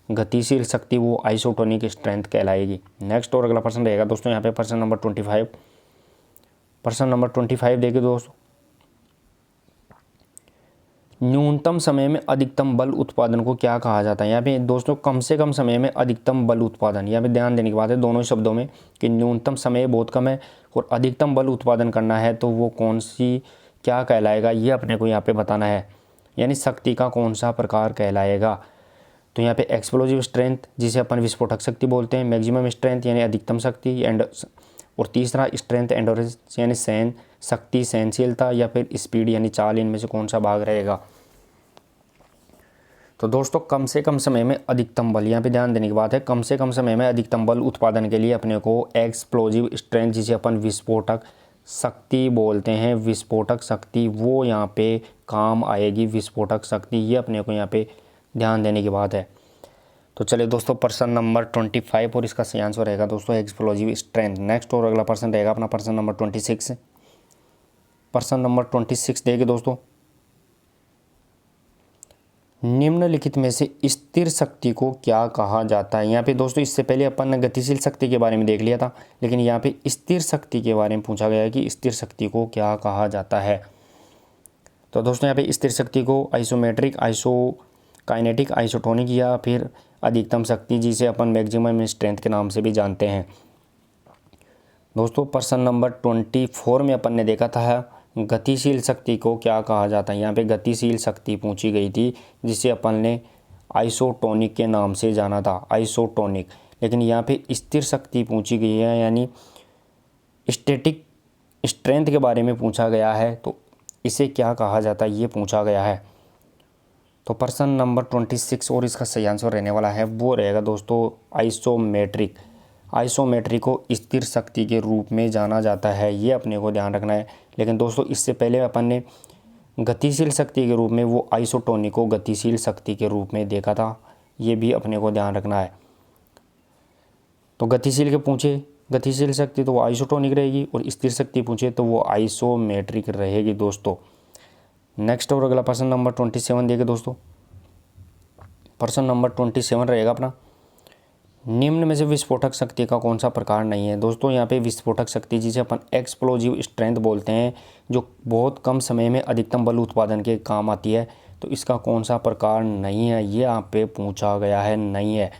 गतिशील शक्ति वो आइसोटोनिक स्ट्रेंथ कहलाएगी। नेक्स्ट और अगला प्रश्न रहेगा दोस्तों यहाँ पे प्रश्न नंबर 25। प्रश्न नंबर 25 देखिए दोस्तों, न्यूनतम समय में अधिकतम बल उत्पादन को क्या कहा जाता है। यहाँ पे दोस्तों कम से कम समय में अधिकतम बल उत्पादन, यहाँ पे ध्यान देने की बात है दोनों शब्दों में कि न्यूनतम समय बहुत कम है और अधिकतम बल उत्पादन करना है तो वो कौन सी क्या कहलाएगा, ये अपने को यहाँ पे बताना है। यानी शक्ति का कौन सा प्रकार कहलाएगा। तो यहाँ पे एक्सप्लोजिव स्ट्रेंथ जिसे अपन विस्फोटक शक्ति बोलते हैं, मैक्सिमम स्ट्रेंथ यानी अधिकतम शक्ति, और तीसरा स्ट्रेंथ एंडोरेंस यानी शक्ति सहनशीलता, या फिर स्पीड यानी चाल, इनमें से कौन सा भाग रहेगा। तो दोस्तों कम से कम समय में अधिकतम बल, यहाँ पे ध्यान देने की बात है, कम से कम समय में अधिकतम बल उत्पादन के लिए अपने को एक्सप्लोजिव स्ट्रेंथ जिसे अपन विस्फोटक शक्ति बोलते हैं, विस्फोटक शक्ति वो यहाँ पे काम आएगी। विस्फोटक शक्ति ये अपने को यहाँ पे ध्यान देने की बात है। तो चलिए दोस्तों प्रश्न नंबर 25 और इसका सही आंसर रहेगा दोस्तों एक्सप्लोजिव स्ट्रेंथ। नेक्स्ट और अगला प्रश्न रहेगा अपना प्रश्न नंबर 26। प्रश्न नंबर 26 देखिए दोस्तों, निम्नलिखित में से स्थिर शक्ति को क्या कहा जाता है। यहाँ पे दोस्तों इससे पहले अपन ने गतिशील शक्ति के बारे में देख लिया था, लेकिन यहाँ पे स्थिर शक्ति के बारे में पूछा गया है कि स्थिर शक्ति को क्या कहा जाता है। तो दोस्तों यहाँ पे स्थिर शक्ति को आइसोमेट्रिक, आइसोकाइनेटिक, आइसोटोनिक या फिर अधिकतम शक्ति जिसे अपन मैक्सिमम स्ट्रेंथ के नाम से भी जानते हैं। दोस्तों प्रश्न नंबर 24 में अपन ने देखा था गतिशील शक्ति को क्या कहा जाता है। यहाँ पे गतिशील शक्ति पूछी गई थी जिसे अपन ने आइसोटोनिक के नाम से जाना था, आइसोटोनिक। लेकिन यहाँ पे स्थिर शक्ति पूछी गई है यानी स्टैटिक स्ट्रेंथ के बारे में पूछा गया है, तो इसे क्या कहा जाता है ये पूछा गया है। तो प्रश्न नंबर 26 और इसका सही आंसर रहने वाला है वो रहेगा दोस्तों आइसोमेट्रिक। आइसोमेट्रिक को स्थिर शक्ति के रूप में जाना जाता है, ये अपने को ध्यान रखना है। लेकिन दोस्तों इससे पहले अपन ने गतिशील शक्ति के रूप में वो आइसोटोनिक को गतिशील शक्ति के रूप में देखा था, ये भी अपने को ध्यान रखना है। तो गतिशील के पूछे गतिशील शक्ति तो वो आइसोटोनिक रहेगी, और स्थिर शक्ति पूछे तो वो आइसोमेट्रिक रहेगी दोस्तों। नेक्स्ट और अगला प्रश्न नंबर 27 देखिए दोस्तों, प्रश्न नंबर 27 रहेगा अपना, निम्न में से विस्फोटक शक्ति का कौन सा प्रकार नहीं है। दोस्तों यहाँ पे विस्फोटक शक्ति जिसे अपन एक्सप्लोजिव स्ट्रेंथ बोलते हैं, जो बहुत कम समय में अधिकतम बल उत्पादन के काम आती है, तो इसका कौन सा प्रकार नहीं है ये यहाँ पे पूछा गया है, नहीं है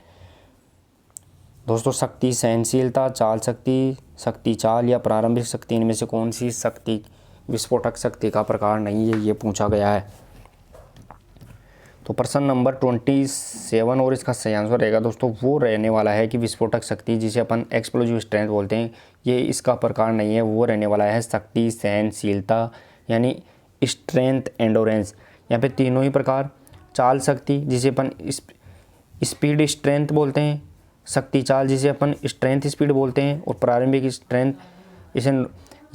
दोस्तों। शक्ति सहनशीलता, चाल शक्ति, शक्ति चाल या प्रारंभिक शक्ति, इनमें से कौन सी शक्ति विस्फोटक शक्ति का प्रकार नहीं है ये पूछा गया है। तो प्रश्न नंबर 27 और इसका सही आंसर रहेगा दोस्तों वो रहने वाला है कि विस्फोटक शक्ति जिसे अपन एक्सप्लोजिव स्ट्रेंथ बोलते हैं, ये इसका प्रकार नहीं है, वो रहने वाला है शक्ति सहनशीलता यानी स्ट्रेंथ एंडोरेंस। यहाँ पे तीनों ही प्रकार, चाल शक्ति जिसे अपन स्पीड स्ट्रेंथ बोलते हैं, शक्ति चाल जिसे अपन स्ट्रेंथ स्पीड बोलते हैं, और प्रारंभिक स्ट्रेंथ, इसे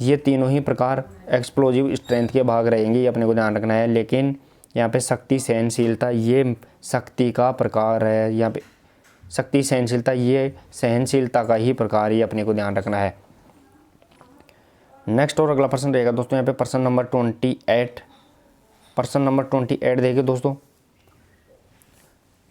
ये तीनों ही प्रकार एक्सप्लोजिव स्ट्रेंथ के भाग रहेंगे, ये अपने को ध्यान रखना है। लेकिन यहाँ पे शक्ति सहनशीलता ये शक्ति का प्रकार है, यहाँ पे शक्ति सहनशीलता ये सहनशीलता का ही प्रकार, ये अपने को ध्यान रखना है। नेक्स्ट और अगला प्रश्न रहेगा दोस्तों यहाँ पे प्रश्न नंबर 28। प्रश्न नंबर 28 देखिए दोस्तों,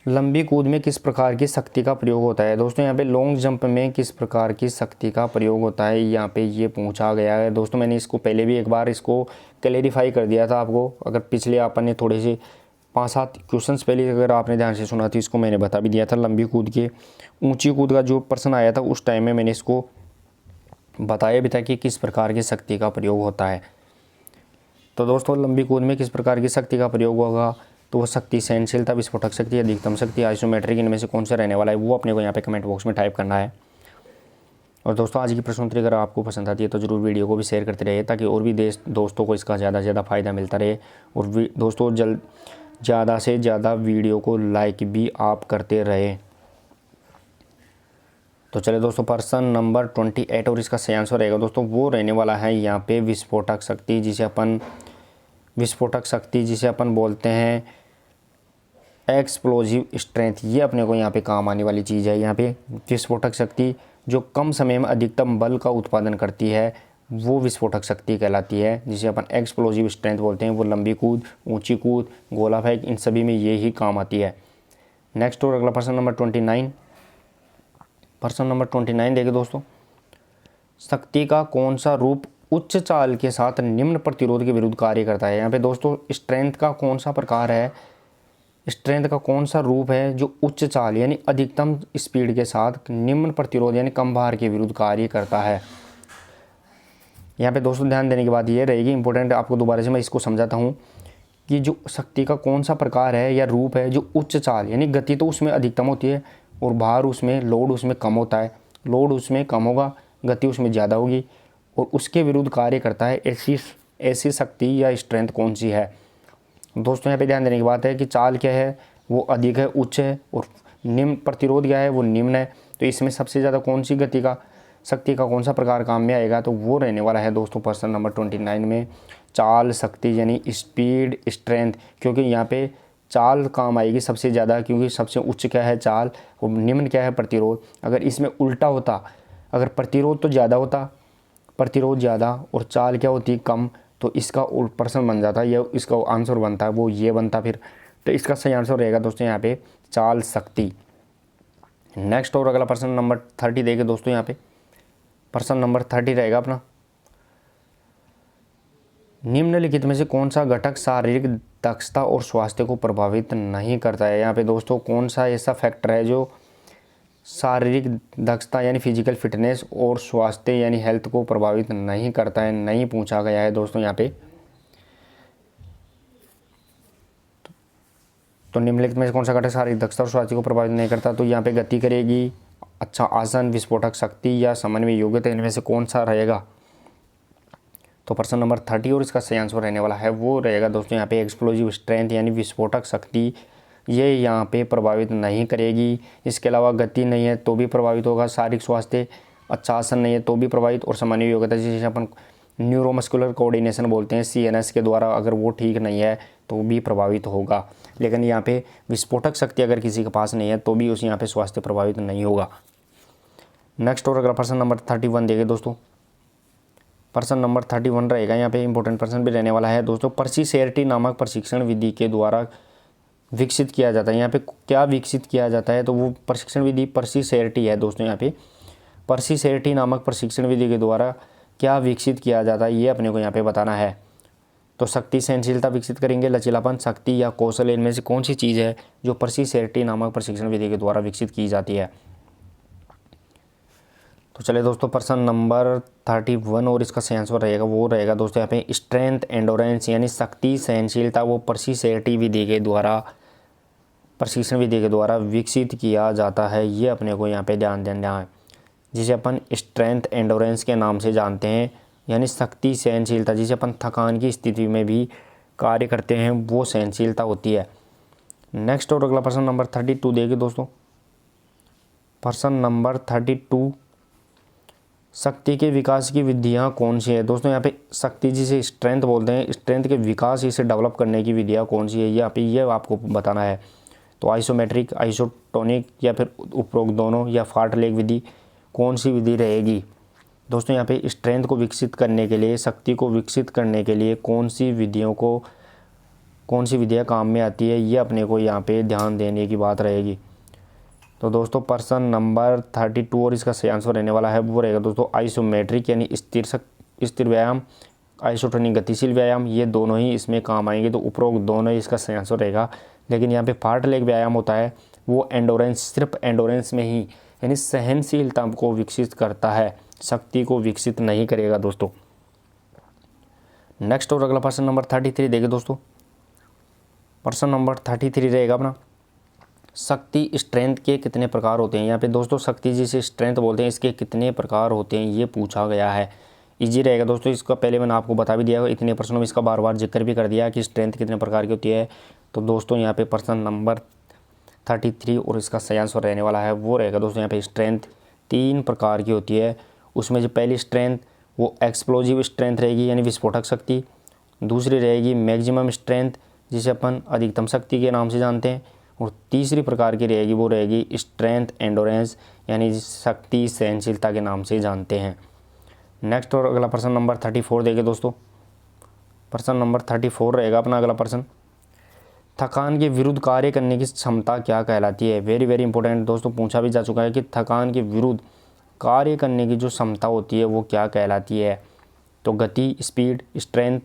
लंबी कूद में किस प्रकार की शक्ति का प्रयोग होता है। दोस्तों यहाँ पे लॉन्ग जंप में किस प्रकार की शक्ति का प्रयोग होता है यहाँ पे ये पूछा गया है। दोस्तों मैंने इसको पहले भी एक बार इसको क्लेरिफाई कर दिया था आपको, अगर पिछले अपन ने थोड़े से 5-7 क्वेश्चंस पहले अगर आपने ध्यान से सुना तो इसको मैंने बता भी दिया था। लंबी कूद के ऊंची कूद का जो प्रश्न आया था उस टाइम में मैंने इसको बताया भी था कि किस प्रकार की शक्ति का प्रयोग होता है। तो दोस्तों लंबी कूद में किस प्रकार की शक्ति का प्रयोग होगा, तो वो शक्ति सहनशीलता, विस्फोटक शक्ति, अधिकतम शक्ति, आइसोमेट्रिक, इनमें से कौन सा रहने वाला है वो अपने को यहाँ पे कमेंट बॉक्स में टाइप करना है। और दोस्तों आज की प्रश्नोत्तरी अगर आपको पसंद आती है तो ज़रूर वीडियो को भी शेयर करते रहिए ताकि और भी दोस्तों को इसका ज़्यादा से ज़्यादा फ़ायदा मिलता रहे। और दोस्तों ज़्यादा से ज़्यादा वीडियो को लाइक भी आप करते रहे। तो चले दोस्तों प्रश्न नंबर 28 और इसका सही आंसर रहेगा दोस्तों वो रहने वाला है यहाँ पे विस्फोटक शक्ति जिसे अपन बोलते हैं एक्सप्लोजिव स्ट्रेंथ, ये अपने को यहाँ पे काम आने वाली चीज़ है। यहाँ पे विस्फोटक शक्ति जो कम समय में अधिकतम बल का उत्पादन करती है वो विस्फोटक शक्ति कहलाती है, जिसे अपन एक्सप्लोजिव स्ट्रेंथ बोलते हैं। वो लंबी कूद, ऊंची कूद, गोला फेंक, इन सभी में ये ही काम आती है। नेक्स्ट और अगला प्रश्न नंबर 29। प्रश्न नंबर 29 देखिए दोस्तों, शक्ति का कौन सा रूप उच्च चाल के साथ निम्न प्रतिरोध के विरुद्ध कार्य करता है। यहाँ पे दोस्तों स्ट्रेंथ का कौन सा प्रकार है, स्ट्रेंथ का कौन सा रूप है जो उच्च चाल यानी अधिकतम स्पीड के साथ निम्न प्रतिरोध यानी कम भार के विरुद्ध कार्य करता है। यहाँ पे दोस्तों ध्यान देने की बात ये रहेगी, इंपॉर्टेंट, आपको दोबारा से मैं इसको समझाता हूँ कि जो शक्ति का कौन सा प्रकार है या रूप है जो उच्च चाल यानी गति तो उसमें अधिकतम होती है और भार उसमें, लोड उसमें कम होता है, लोड उसमें कम होगा, गति उसमें ज़्यादा होगी और उसके विरुद्ध कार्य करता है, ऐसी शक्ति या स्ट्रेंथ कौन सी है। दोस्तों यहाँ पे ध्यान देने की बात है कि चाल क्या है वो अधिक है, उच्च है, और निम्न प्रतिरोध क्या है वो निम्न है। तो इसमें सबसे ज़्यादा कौन सी गति का, शक्ति का कौन सा प्रकार काम में आएगा, तो वो रहने वाला है दोस्तों प्रश्न नंबर 29 में चाल शक्ति यानी स्पीड स्ट्रेंथ, क्योंकि यहाँ पे चाल काम आएगी सबसे ज़्यादा, क्योंकि सबसे उच्च क्या है चाल और निम्न क्या है प्रतिरोध। अगर इसमें उल्टा होता, अगर प्रतिरोध तो ज़्यादा होता, प्रतिरोध ज़्यादा और चाल क्या होती कम, तो इसका प्रश्न बन जाता, ये इसका आंसर बनता है वो ये बनता फिर। तो इसका सही आंसर रहेगा दोस्तों यहाँ पे चाल शक्ति। नेक्स्ट और अगला प्रश्न नंबर 30 देखे दोस्तों, यहाँ पे प्रश्न नंबर 30 रहेगा अपना, निम्नलिखित में से कौन सा घटक शारीरिक दक्षता और स्वास्थ्य को प्रभावित नहीं करता है। यहाँ पे दोस्तों कौन सा ऐसा फैक्टर है जो शारीरिक दक्षता यानी फिजिकल फिटनेस और स्वास्थ्य यानी हेल्थ को प्रभावित नहीं करता है, नहीं पूछा गया है दोस्तों यहाँ पे। तो निम्नलिखित में से कौन सा घटक शारीरिक दक्षता और स्वास्थ्य को प्रभावित नहीं करता, तो यहाँ पे गति करेगी, अच्छा आसन, विस्फोटक शक्ति या समन्वय योग्यता, इनमें से कौन सा रहेगा। तो प्रश्न नंबर 30 और इसका सही आंसर रहने वाला है वो रहेगा दोस्तों यहाँ पे एक्सप्लोजिव स्ट्रेंथ यानी विस्फोटक शक्ति, ये यहाँ पे प्रभावित नहीं करेगी। इसके अलावा गति नहीं है तो भी प्रभावित होगा, शारीरिक स्वास्थ्य, अच्छा आसन नहीं है तो भी प्रभावित, और समन्वय योग्यता जिसे अपन न्यूरोमस्कुलर कोऑर्डिनेशन बोलते हैं CNS के द्वारा, अगर वो ठीक नहीं है तो भी प्रभावित होगा। लेकिन यहाँ पे विस्फोटक शक्ति अगर किसी के पास नहीं है तो भी उस यहाँ पे स्वास्थ्य प्रभावित नहीं होगा। नेक्स्ट और अगला प्रश्न नंबर 31 देखें दोस्तों, प्रश्न नंबर 31 रहेगा, यहाँ पे इंपॉर्टेंट प्रश्न भी रहने वाला है दोस्तों। पर्सिसेरिटी नामक प्रशिक्षण विधि के द्वारा विकसित किया जाता है। यहाँ पे क्या विकसित किया जाता है, तो वो प्रशिक्षण विधि पर्सिसेरिटी है दोस्तों। यहाँ पे पर्सिसेरिटी नामक प्रशिक्षण विधि के द्वारा क्या विकसित किया जाता है ये अपने को यहाँ पे बताना है। तो शक्ति सहनशीलता विकसित करेंगे, लचीलापन, शक्ति या कौशल, इनमें से कौन सी चीज़ है जो पर्सिसेरिटी नामक प्रशिक्षण विधि के द्वारा विकसित की जाती है। तो चलिए दोस्तों प्रश्न नंबर 31 और इसका सही आंसर रहेगा वो रहेगा दोस्तों यहाँ पे स्ट्रेंथ एंडोरेंस यानी शक्ति सहनशीलता, वो पर्सिसेरिटी विधि के द्वारा, प्रशिक्षण विधि के द्वारा विकसित किया जाता है, ये अपने को यहाँ पे ध्यान देना है, जिसे अपन स्ट्रेंथ एंडोरेंस के नाम से जानते हैं, यानी शक्ति सहनशीलता, जिसे अपन थकान की स्थिति में भी कार्य करते हैं वो सहनशीलता होती है। नेक्स्ट और अगला प्रश्न नंबर 32 देखिए दोस्तों, प्रश्न नंबर 32, शक्ति के विकास की विधियाँ कौन सी है। दोस्तों यहाँ पे शक्ति जिसे स्ट्रेंथ बोलते हैं, स्ट्रेंथ के विकास, इसे डेवलप करने की विधियाँ कौन सी है यहाँ पे ये आपको बताना है। तो आइसोमेट्रिक, आइसोटोनिक या फिर उपरोक्त दोनों, या फार्टलेग विधि, कौन सी विधि रहेगी। दोस्तों यहाँ पे स्ट्रेंथ को विकसित करने के लिए, शक्ति को विकसित करने के लिए कौन सी विधियाँ काम में आती है ये अपने को यहाँ पे ध्यान देने की बात रहेगी। तो दोस्तों प्रश्न नंबर 32 और इसका सही आंसर रहने वाला है वो रहेगा दोस्तों आइसोमेट्रिक यानी स्थिर व्यायाम, आइसोटोनिक गतिशील व्यायाम, ये दोनों ही इसमें काम आएंगे। तो उपरोक्त दोनों ही इसका सही आंसर रहेगा। लेकिन यहाँ पे फार्टलेग व्यायाम होता है वो एंडोरेंस, सिर्फ एंडोरेंस में ही यानी सहनशीलता को विकसित करता है, शक्ति को विकसित नहीं करेगा दोस्तों। नेक्स्ट और अगला प्रश्न नंबर 33 देखिए दोस्तों, प्रश्न नंबर 33 रहेगा अपना, शक्ति स्ट्रेंथ के कितने प्रकार होते हैं। यहाँ पे दोस्तों शक्ति जिसे स्ट्रेंथ बोलते हैं इसके कितने प्रकार होते हैं ये पूछा गया है। इजी रहेगा दोस्तों, इसका पहले मैंने आपको बता भी दिया, इतने प्रश्नों में इसका बार बार जिक्र भी कर दिया कि स्ट्रेंथ कितने प्रकार की होती है। तो दोस्तों यहाँ पे प्रश्न नंबर 33 और इसका सही आंसर रहने वाला है वो रहेगा दोस्तों यहाँ पे स्ट्रेंथ 3 प्रकार की होती है। उसमें जो पहली स्ट्रेंथ वो एक्सप्लोजिव स्ट्रेंथ रहेगी यानी विस्फोटक शक्ति, दूसरी रहेगी मैक्सिमम स्ट्रेंथ जिसे अपन अधिकतम शक्ति के नाम से जानते हैं, और तीसरी प्रकार की रहेगी वो रहेगी स्ट्रेंथ एंडोरेंस यानी शक्ति सहनशीलता के नाम से जानते हैं। नेक्स्ट और अगला प्रश्न नंबर 34 देखिए दोस्तों, प्रश्न नंबर 34 रहेगा अपना अगला प्रश्न, थकान के विरुद्ध कार्य करने की क्षमता क्या कहलाती है। वेरी वेरी इंपॉर्टेंट दोस्तों, पूछा भी जा चुका है कि थकान के विरुद्ध कार्य करने की जो क्षमता होती है वो क्या कहलाती है। तो गति, स्पीड, स्ट्रेंथ,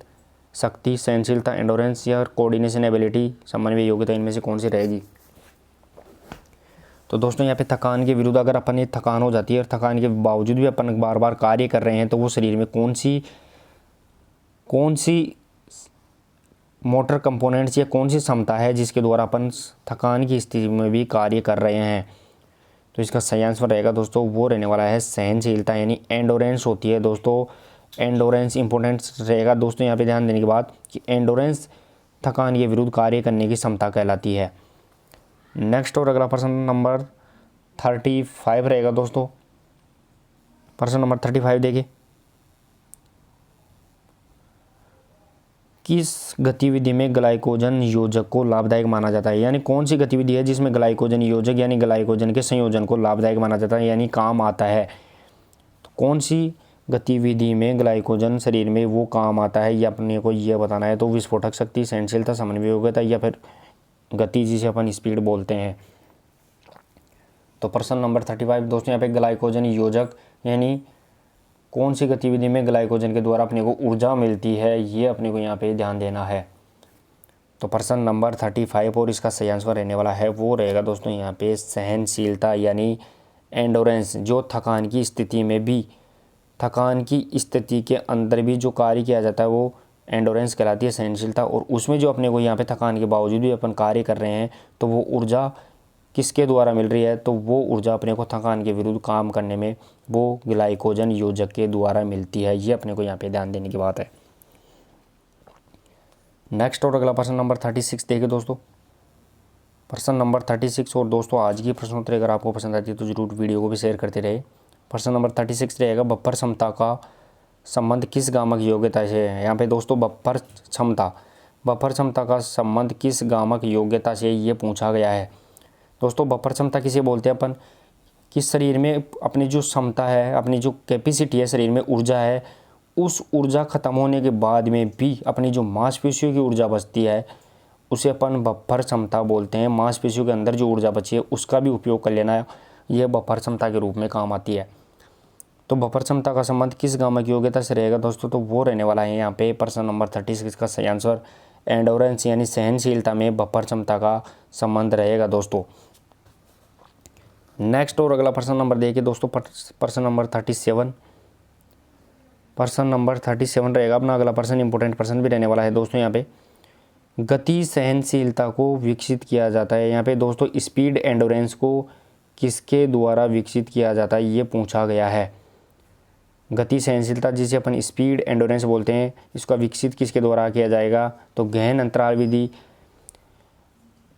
शक्ति, सहनशीलता, एंडोरेंस या कोऑर्डिनेशन एबिलिटी, समन्वय योग्यता, इनमें से कौन सी रहेगी? तो दोस्तों यहाँ पे थकान के विरुद्ध अगर अपन ये थकान हो जाती है और थकान के बावजूद भी अपन बार बार कार्य कर रहे हैं तो वो शरीर में कौन सी मोटर कंपोनेंट्स या कौन सी क्षमता है जिसके द्वारा अपन थकान की स्थिति में भी कार्य कर रहे हैं? तो इसका सही आंसर रहेगा दोस्तों, वो रहने वाला है सहनशीलता, यानी एंडोरेंस होती है दोस्तों। एंडोरेंस इंपॉर्टेंट रहेगा दोस्तों, यहाँ पे ध्यान देने की बात कि एंडोरेंस थकान के विरुद्ध कार्य करने की क्षमता कहलाती है। नेक्स्ट और अगला प्रश्न नंबर 35 रहेगा दोस्तों। प्रश्न नंबर 35 देखिए, किस गतिविधि में ग्लाइकोजन योजक को लाभदायक माना जाता है? यानी कौन सी गतिविधि है जिसमें ग्लाइकोजन योजक यानी ग्लाइकोजन के संयोजन को लाभदायक माना जाता है, यानी काम आता है? तो कौन सी गतिविधि में ग्लाइकोजन शरीर में वो काम आता है, या अपने को यह बताना है। तो विस्फोटक शक्ति, सहनशीलता, समन्वय योग्यता या फिर गति जिसे अपन स्पीड बोलते हैं। तो प्रश्न नंबर 35 दोस्तों यहाँ पे ग्लाइकोजन योजक यानी कौन सी गतिविधि में ग्लाइकोजन के द्वारा अपने को ऊर्जा मिलती है, ये अपने को यहाँ पे ध्यान देना है। तो प्रश्न नंबर 35 और इसका सही आंसर रहने वाला है वो रहेगा दोस्तों यहाँ पे सहनशीलता, यानी एंडोरेंस। जो थकान की स्थिति में भी, थकान की स्थिति के अंदर भी जो कार्य किया जाता है वो एंडोरेंस कहलाती है, सहनशीलता। और उसमें जो अपने को यहाँ पे थकान के बावजूद भी अपन कार्य कर रहे हैं तो वो ऊर्जा किसके द्वारा मिल रही है? तो वो ऊर्जा अपने को थकान के विरुद्ध काम करने में वो ग्लाइकोजन योजक के द्वारा मिलती है। ये अपने को यहाँ पे ध्यान देने की बात है। नेक्स्ट और अगला प्रश्न नंबर 36 देखिए दोस्तों। प्रश्न नंबर 36 और दोस्तों आज की प्रश्नोत्तरी अगर आपको पसंद आती है तो जरूर वीडियो को भी शेयर करते रहे। प्रश्न नंबर 36 रहेगा, बफर क्षमता का संबंध किस गामक योग्यता से है? यहाँ पे दोस्तों बफर क्षमता का संबंध किस गामक योग्यता से ये पूछा गया है। दोस्तों बफर क्षमता किसे बोलते हैं अपन? किस शरीर में अपनी जो क्षमता है, अपनी जो कैपेसिटी है, शरीर में ऊर्जा है, उस ऊर्जा खत्म होने के बाद में भी अपनी जो मांसपेशियों की ऊर्जा बचती है उसे अपन बफर क्षमता बोलते हैं। मांसपेशियों के अंदर जो ऊर्जा बची है उसका भी उपयोग कर लेना, यह बफर क्षमता के रूप में काम आती है। तो बफर क्षमता का संबंध किस गामक योग्यता से रहेगा दोस्तों? तो वो रहने वाला है यहाँ पे प्रश्न नंबर 36 का सही आंसर एंडोरेंस यानी सहनशीलता में बफर क्षमता का संबंध रहेगा दोस्तों। नेक्स्ट और अगला प्रश्न नंबर देखिए दोस्तों, प्रश्न नंबर 37। प्रश्न नंबर 37 रहेगा अपना अगला प्रश्न, इंपॉर्टेंट प्रश्न भी रहने वाला है दोस्तों। यहाँ पे गति सहनशीलता को विकसित किया जाता है, यहाँ पे दोस्तों स्पीड एंडोरेंस को किसके द्वारा विकसित किया जाता है ये पूछा गया है। गति सहनशीलता जिसे अपन स्पीड एंडोरेंस बोलते हैं, इसका विकसित किसके द्वारा किया जाएगा? तो गहन अंतराल विधि,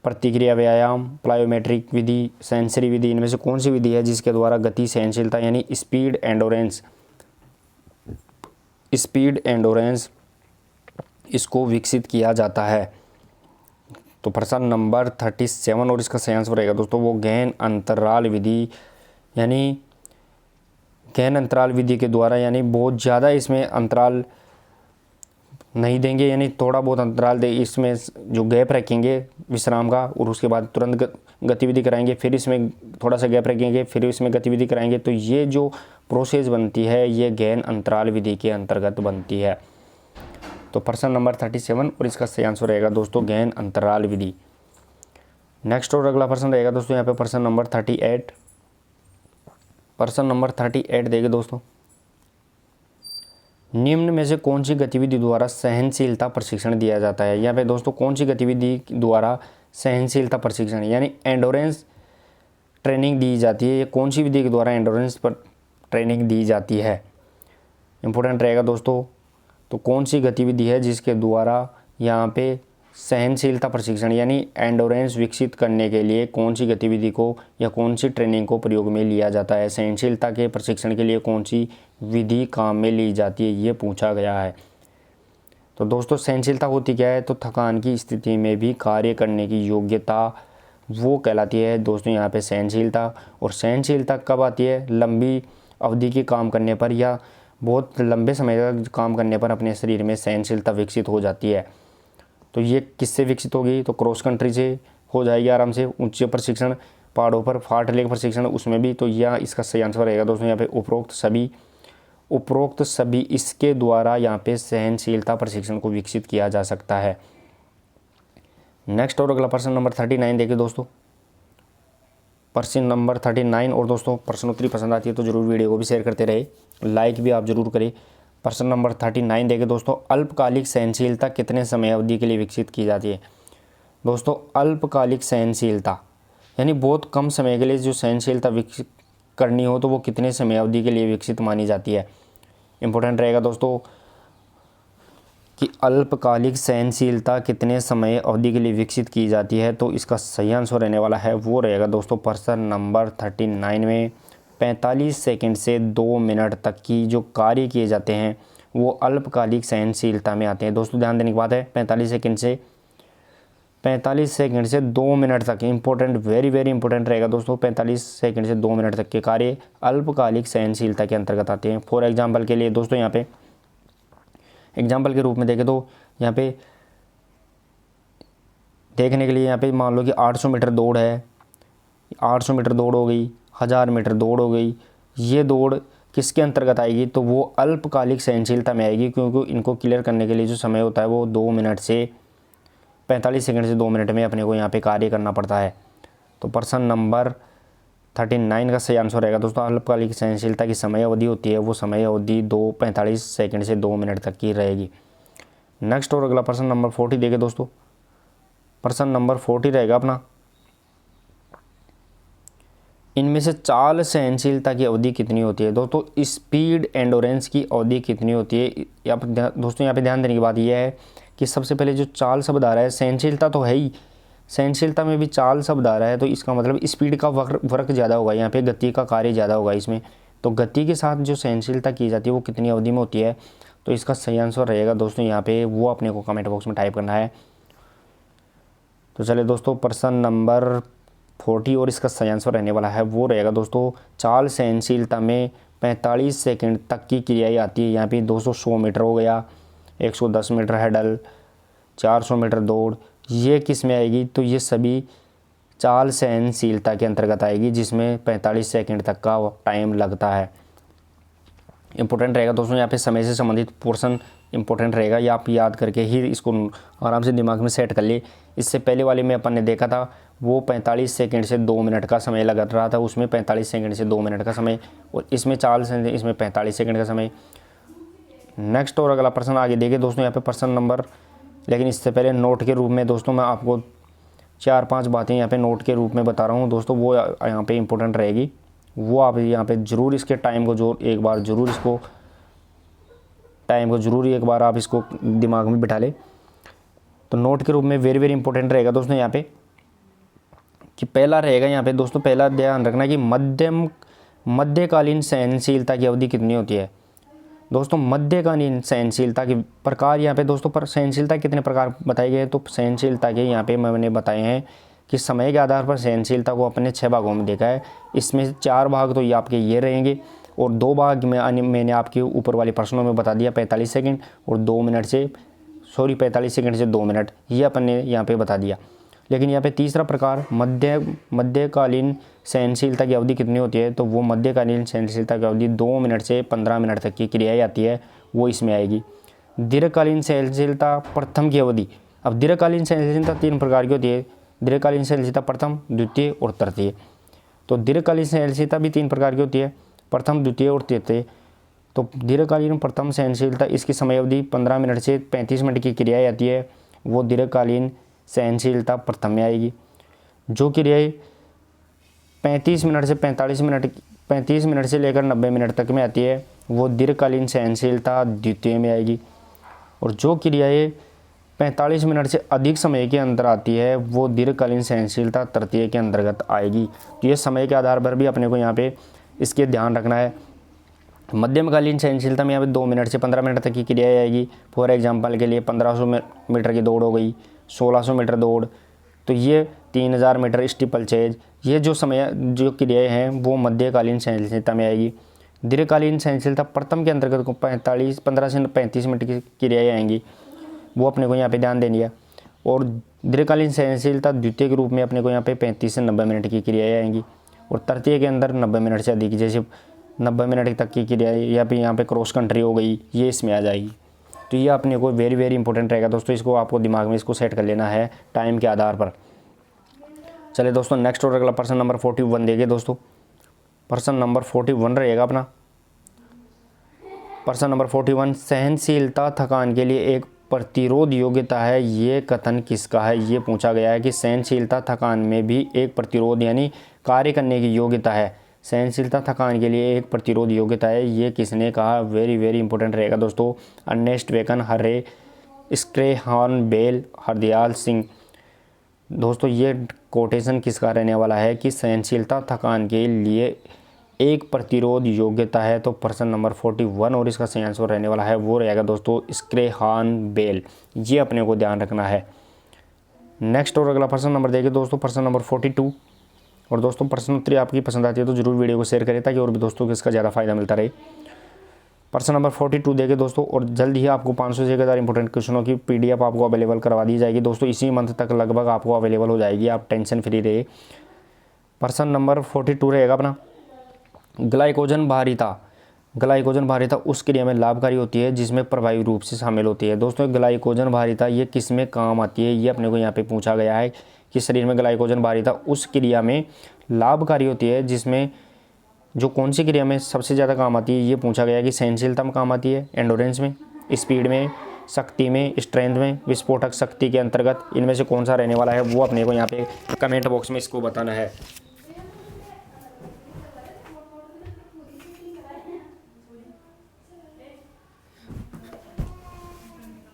प्रतिक्रिया व्यायाम, प्लायोमेट्रिक विधि, सेंसरी विधि, इनमें से कौन सी विधि है जिसके द्वारा गति सहनशीलता यानी स्पीड एंडोरेंस इसको विकसित किया जाता है? तो प्रश्न नंबर 37 और इसका सही आंसर रहेगा दोस्तों वो गहन अंतराल विधि, यानी गहन अंतराल विधि के द्वारा, यानी बहुत ज़्यादा इसमें अंतराल नहीं देंगे, यानी थोड़ा बहुत अंतराल दे, इसमें जो गैप रखेंगे विश्राम का और उसके बाद तुरंत गतिविधि कराएंगे, फिर इसमें थोड़ा सा गैप रखेंगे, फिर इसमें गतिविधि कराएंगे। तो ये जो प्रोसेस बनती है ये गहन अंतराल विधि के अंतर्गत बनती है। तो प्रश्न नंबर 37 और इसका सही आंसर रहेगा दोस्तों गहन अंतराल विधि। नेक्स्ट और अगला प्रश्न रहेगा दोस्तों यहाँ पे प्रश्न नंबर 38। प्रश्न नंबर 38 देखिए दोस्तों, निम्न में से कौन सी गतिविधि द्वारा सहनशीलता प्रशिक्षण दिया जाता है? यहाँ पे दोस्तों कौन सी गतिविधि द्वारा सहनशीलता प्रशिक्षण यानी एंडोरेंस ट्रेनिंग दी जाती है? ये कौन सी विधि के द्वारा एंडोरेंस पर ट्रेनिंग दी जाती है? इंपॉर्टेंट रहेगा दोस्तों। तो कौन सी गतिविधि है जिसके द्वारा यहाँ पे सहनशीलता प्रशिक्षण यानी एंडोरेंस विकसित करने के लिए कौन सी गतिविधि को या कौन सी ट्रेनिंग को प्रयोग में लिया जाता है? सहनशीलता के प्रशिक्षण के लिए कौन सी विधि काम में ली जाती है ये पूछा गया है। तो दोस्तों सहनशीलता होती क्या है? तो थकान की स्थिति में भी कार्य करने की योग्यता वो कहलाती है दोस्तों यहाँ पे सहनशीलता। और सहनशीलता कब आती है? लंबी अवधि के काम करने पर या बहुत लंबे समय तक काम करने पर अपने शरीर में सहनशीलता विकसित हो जाती है। तो ये किससे विकसित होगी? तो क्रॉस कंट्री से हो जाएगी आराम से, उच्च प्रशिक्षण, पहाड़ों पर फाड़ लेक प्रशिक्षण उसमें भी। तो यह इसका सही आंसर रहेगा दोस्तों यहाँ पे उपरोक्त सभी उपरोक्त सभी इसके द्वारा यहाँ पे सहनशीलता प्रशिक्षण को विकसित किया जा सकता है। नेक्स्ट और अगला प्रश्न नंबर 39 देखिए दोस्तों, प्रश्न नंबर 39। और दोस्तों प्रश्नोत्तरी पसंद आती है तो जरूर वीडियो को भी शेयर करते रहे, लाइक भी आप जरूर करें। प्रश्न नंबर 39 देखिए दोस्तों, अल्पकालिक सहनशीलता कितने समय अवधि के लिए विकसित की जाती है। दोस्तों अल्पकालिक सहनशीलता यानी बहुत कम समय के लिए जो सहनशीलता विकसित करनी हो तो वो कितने समय अवधि के लिए विकसित मानी जाती है। इंपॉर्टेंट रहेगा दोस्तों कि अल्पकालिक सहनशीलता कितने समय अवधि के लिए विकसित की जाती है, तो इसका सही आंसर रहने वाला है वो रहेगा दोस्तों प्रश्न नंबर 39 में 45 सेकंड से 2 मिनट तक की जो कार्य किए जाते हैं वो अल्पकालिक सहनशीलता में आते हैं। दोस्तों ध्यान देने की बात है, 45 सेकंड से 2 मिनट तक, इंपॉर्टेंट, वेरी वेरी इंपॉर्टेंट रहेगा दोस्तों। 45 सेकंड से 2 मिनट तक के कार्य अल्पकालिक सहनशीलता के अंतर्गत आते हैं। फॉर एग्जांपल के लिए दोस्तों यहाँ पे एग्जांपल के रूप में देखें तो यहाँ पे देखने के लिए यहाँ पे मान लो कि 800 मीटर दौड़ है, 800 मीटर दौड़ हो गई, 1000 मीटर दौड़ हो गई। ये दौड़ किसके अंतर्गत आएगी, तो वो अल्पकालिक सहनशीलता में आएगी, क्योंकि इनको क्लियर करने के लिए जो समय होता है वो 2 मिनट से 45 सेकंड से 2 मिनट में अपने को यहाँ पे कार्य करना पड़ता है। तो प्रश्न नंबर 39 का सही आंसर रहेगा दोस्तों, अल्पकालिक सहनशीलता की समय अवधि होती है वो समय अवधि 45 सेकंड से 2 मिनट तक की रहेगी। नेक्स्ट और अगला प्रश्न नंबर 40 देखें दोस्तों, प्रश्न नंबर 40 रहेगा अपना, इनमें से चाल सहनशीलता की अवधि कितनी होती है। दोस्तों स्पीड एंडोरेंस की अवधि कितनी होती है। दोस्तों यहाँ पे ध्यान देने की बात यह है कि सबसे पहले जो चाल शब्द आ रहा है, सहनशीलता तो है ही, सहनशीलता में भी चाल शब्द आ रहा है, तो इसका मतलब स्पीड का वर्क ज़्यादा होगा, यहाँ पे गति का कार्य ज़्यादा होगा इसमें। तो गति के साथ जो सहनशीलता की जाती है वो कितनी अवधि में होती है, तो इसका सही आंसर रहेगा दोस्तों यहाँ पे वो अपने को कमेंट बॉक्स में टाइप करना है। तो चलिए दोस्तों प्रश्न नंबर 40 और इसका सही आंसर रहने वाला है वो रहेगा दोस्तों, चाल सहनशीलता में 45 सेकंड तक की क्रियाएँ आती है। यहाँ पे 200 मीटर हो गया, 110 मीटर हैडल, 400 मीटर दौड़, ये किस में आएगी, तो ये सभी चाल सहनशीलता के अंतर्गत आएगी जिसमें 45 सेकंड तक का टाइम लगता है। इंपॉर्टेंट रहेगा दोस्तों यहाँ पे समय से संबंधित पोर्शन इंपॉर्टेंट रहेगा, ये आप याद करके ही इसको आराम से दिमाग में सेट कर लिए। इससे पहले वाले में अपन ने देखा था वो 45 सेकंड से 2 मिनट का समय लग रहा था, उसमें 45 सेकंड से 2 मिनट का समय, और इसमें चाल से इसमें 45 सेकंड का समय। नेक्स्ट और अगला प्रश्न आगे देखिए दोस्तों, यहाँ पे प्रश्न नंबर, लेकिन इससे पहले नोट के रूप में दोस्तों मैं आपको 4-5 बातें यहाँ पे नोट के रूप में बता रहा हूँ दोस्तों, वो यहाँ पे इंपॉर्टेंट रहेगी, वो आप यहाँ पे ज़रूर इसके टाइम को जो एक बार ज़रूर इसको टाइम को ज़रूर एक बार आप इसको दिमाग में बिठा ले। तो नोट के रूप में वेरी वेरी इंपॉर्टेंट रहेगा दोस्तों यहाँ पे कि पहला रहेगा यहाँ पे दोस्तों, पहला ध्यान रखना कि मध्यकालीन सहनशीलता की अवधि कितनी होती है। दोस्तों मध्यकालीन सहनशीलता के प्रकार यहाँ पे दोस्तों, पर सहनशीलता कितने प्रकार बताए गए, तो सहनशीलता के यहाँ पे मैंने बताए हैं कि समय के आधार पर सहनशीलता को अपने 6 भागों में देखा है। इसमें 4 भाग तो ये आपके ये रहेंगे और 2 भाग में मैंने आपके ऊपर वाले प्रश्नों में बता दिया, 45 सेकंड और 45 सेकंड से 2 मिनट, ये अपन ने यहाँ पे बता दिया। लेकिन यहाँ पे तीसरा प्रकार मध्यकालीन सहनशीलता की अवधि कितनी होती है, तो वो मध्यकालीन सहनशीलता की अवधि 2 मिनट से 15 मिनट तक की क्रियाएँ आती है, वो इसमें आएगी। दीर्घकालीन सहनशीलता प्रथम की अवधि, अब दीर्घकालीन सहनशीलता 3 प्रकार की होती है, दीर्घकालीन सहनशीलता प्रथम, द्वितीय और तृतीय। तो दीर्घकालीन सहनशीलता भी 3 प्रकार की होती है, प्रथम, द्वितीय और तृतीय। तो दीर्घकालीन प्रथम सहनशीलता, इसकी समय अवधि 15 मिनट से 35 मिनट की क्रियाएँ आती है, वो दीर्घकालीन सहनशीलता प्रथम में आएगी। जो क्रियाएँ 35 मिनट से 35 मिनट से लेकर 90 मिनट तक में आती है, वो दीर्घकालीन सहनशीलता द्वितीय में आएगी। और जो क्रियाएँ 45 मिनट से अधिक समय के अंदर आती है, वो दीर्घकालीन सहनशीलता तृतीय के अंतर्गत आएगी। तो ये समय के आधार पर भी अपने को यहाँ पे इसके ध्यान रखना है। मध्यमकालीन सहनशीलता में यहाँ पे 2 मिनट से 15 मिनट तक की क्रियाएँ आएगी। फॉर एग्जांपल के लिए 1500 मीटर की दौड़ हो गई, 1600 मीटर दौड़, तो ये 3000 मीटर स्टीपल चेज, ये जो क्रियाएँ हैं वो मध्यकालीन सहनशीलता में आएगी। दीर्घकालीन सहनशीलता प्रथम के अंतर्गत को 15 से 35 मिनट की क्रियाएँ आएंगी, वो अपने को यहाँ पे ध्यान देनी है। और दीर्घकालीन सहनशीलता द्वितीय के रूप में अपने को यहाँ पे 35 से 90 मिनट की क्रियाएँ आएंगी। और तृतीय के अंदर 90 मिनट से अधिक, जैसे 90 मिनट तक की क्रिया या फिर यहाँ पे क्रॉस कंट्री हो गई, ये इसमें आ जाएगी। तो ये अपने को वेरी वेरी इंपॉर्टेंट रहेगा दोस्तों, इसको आपको दिमाग में इसको सेट कर लेना है टाइम के आधार पर। चलिए दोस्तों नेक्स्ट और अगला प्रश्न नंबर 41 देखिए दोस्तों। प्रश्न नंबर 41 रहेगा अपना। प्रश्न नंबर 41, सहनशीलता थकान के लिए एक प्रतिरोध योग्यता है, ये कथन किसका है? ये पूछा गया है कि सहनशीलता थकान में भी एक प्रतिरोध यानी कार्य करने की योग्यता है। सहनशीलता थकान के लिए एक प्रतिरोध योग्यता है, ये किसने कहा? वेरी वेरी इंपॉर्टेंट रहेगा दोस्तों। अर्नेस्ट बेकन, हरे स्क्रेहॉर्न बेल, हरदयाल सिंह। दोस्तों ये कोटेशन किसका रहने वाला है कि सहनशीलता थकान के लिए एक प्रतिरोध योग्यता है? तो प्रश्न नंबर 41 और इसका सही आंसर रहने वाला है वो रहेगा दोस्तों स्क्रेहॉर्न बेल। ये अपने को ध्यान रखना है। नेक्स्ट और अगला प्रश्न नंबर देखिए दोस्तों, प्रश्न नंबर 42। और दोस्तों प्रश्नोत्तरी आपकी पसंद आती है तो जरूर वीडियो को शेयर करें ताकि और भी दोस्तों को इसका ज़्यादा फायदा मिलता रहे। प्रश्न नंबर 42 देखिए दोस्तों, और जल्द ही आपको 500 से 1000 इंपॉर्टेंट क्वेश्चनों की PDF आपको अवेलेबल करवा दी जाएगी दोस्तों। इसी मंथ तक लगभग आपको अवेलेबल हो जाएगी, आप टेंशन फ्री रहे। प्रश्न नंबर 42 रहेगा अपना, ग्लाइकोजन भारिता। ग्लाइकोजन भारिता उस क्रिया में लाभकारी होती है जिसमें प्रभावी रूप से शामिल होती है। दोस्तों ग्लाइकोजन भारिता ये किस में काम आती है? ये अपने को यहाँ पे पूछा गया है कि शरीर में ग्लाइकोजन भारिता उस क्रिया में लाभकारी होती है जिसमें जो कौन सी क्रिया में सबसे ज़्यादा काम आती है? ये पूछा गया है कि सहनशीलता में काम आती है, एंडोरेंस में, स्पीड में, शक्ति में, स्ट्रेंथ में, विस्फोटक शक्ति के अंतर्गत। इनमें से कौन सा रहने वाला है वो अपने को यहाँ पे कमेंट बॉक्स में इसको बताना है।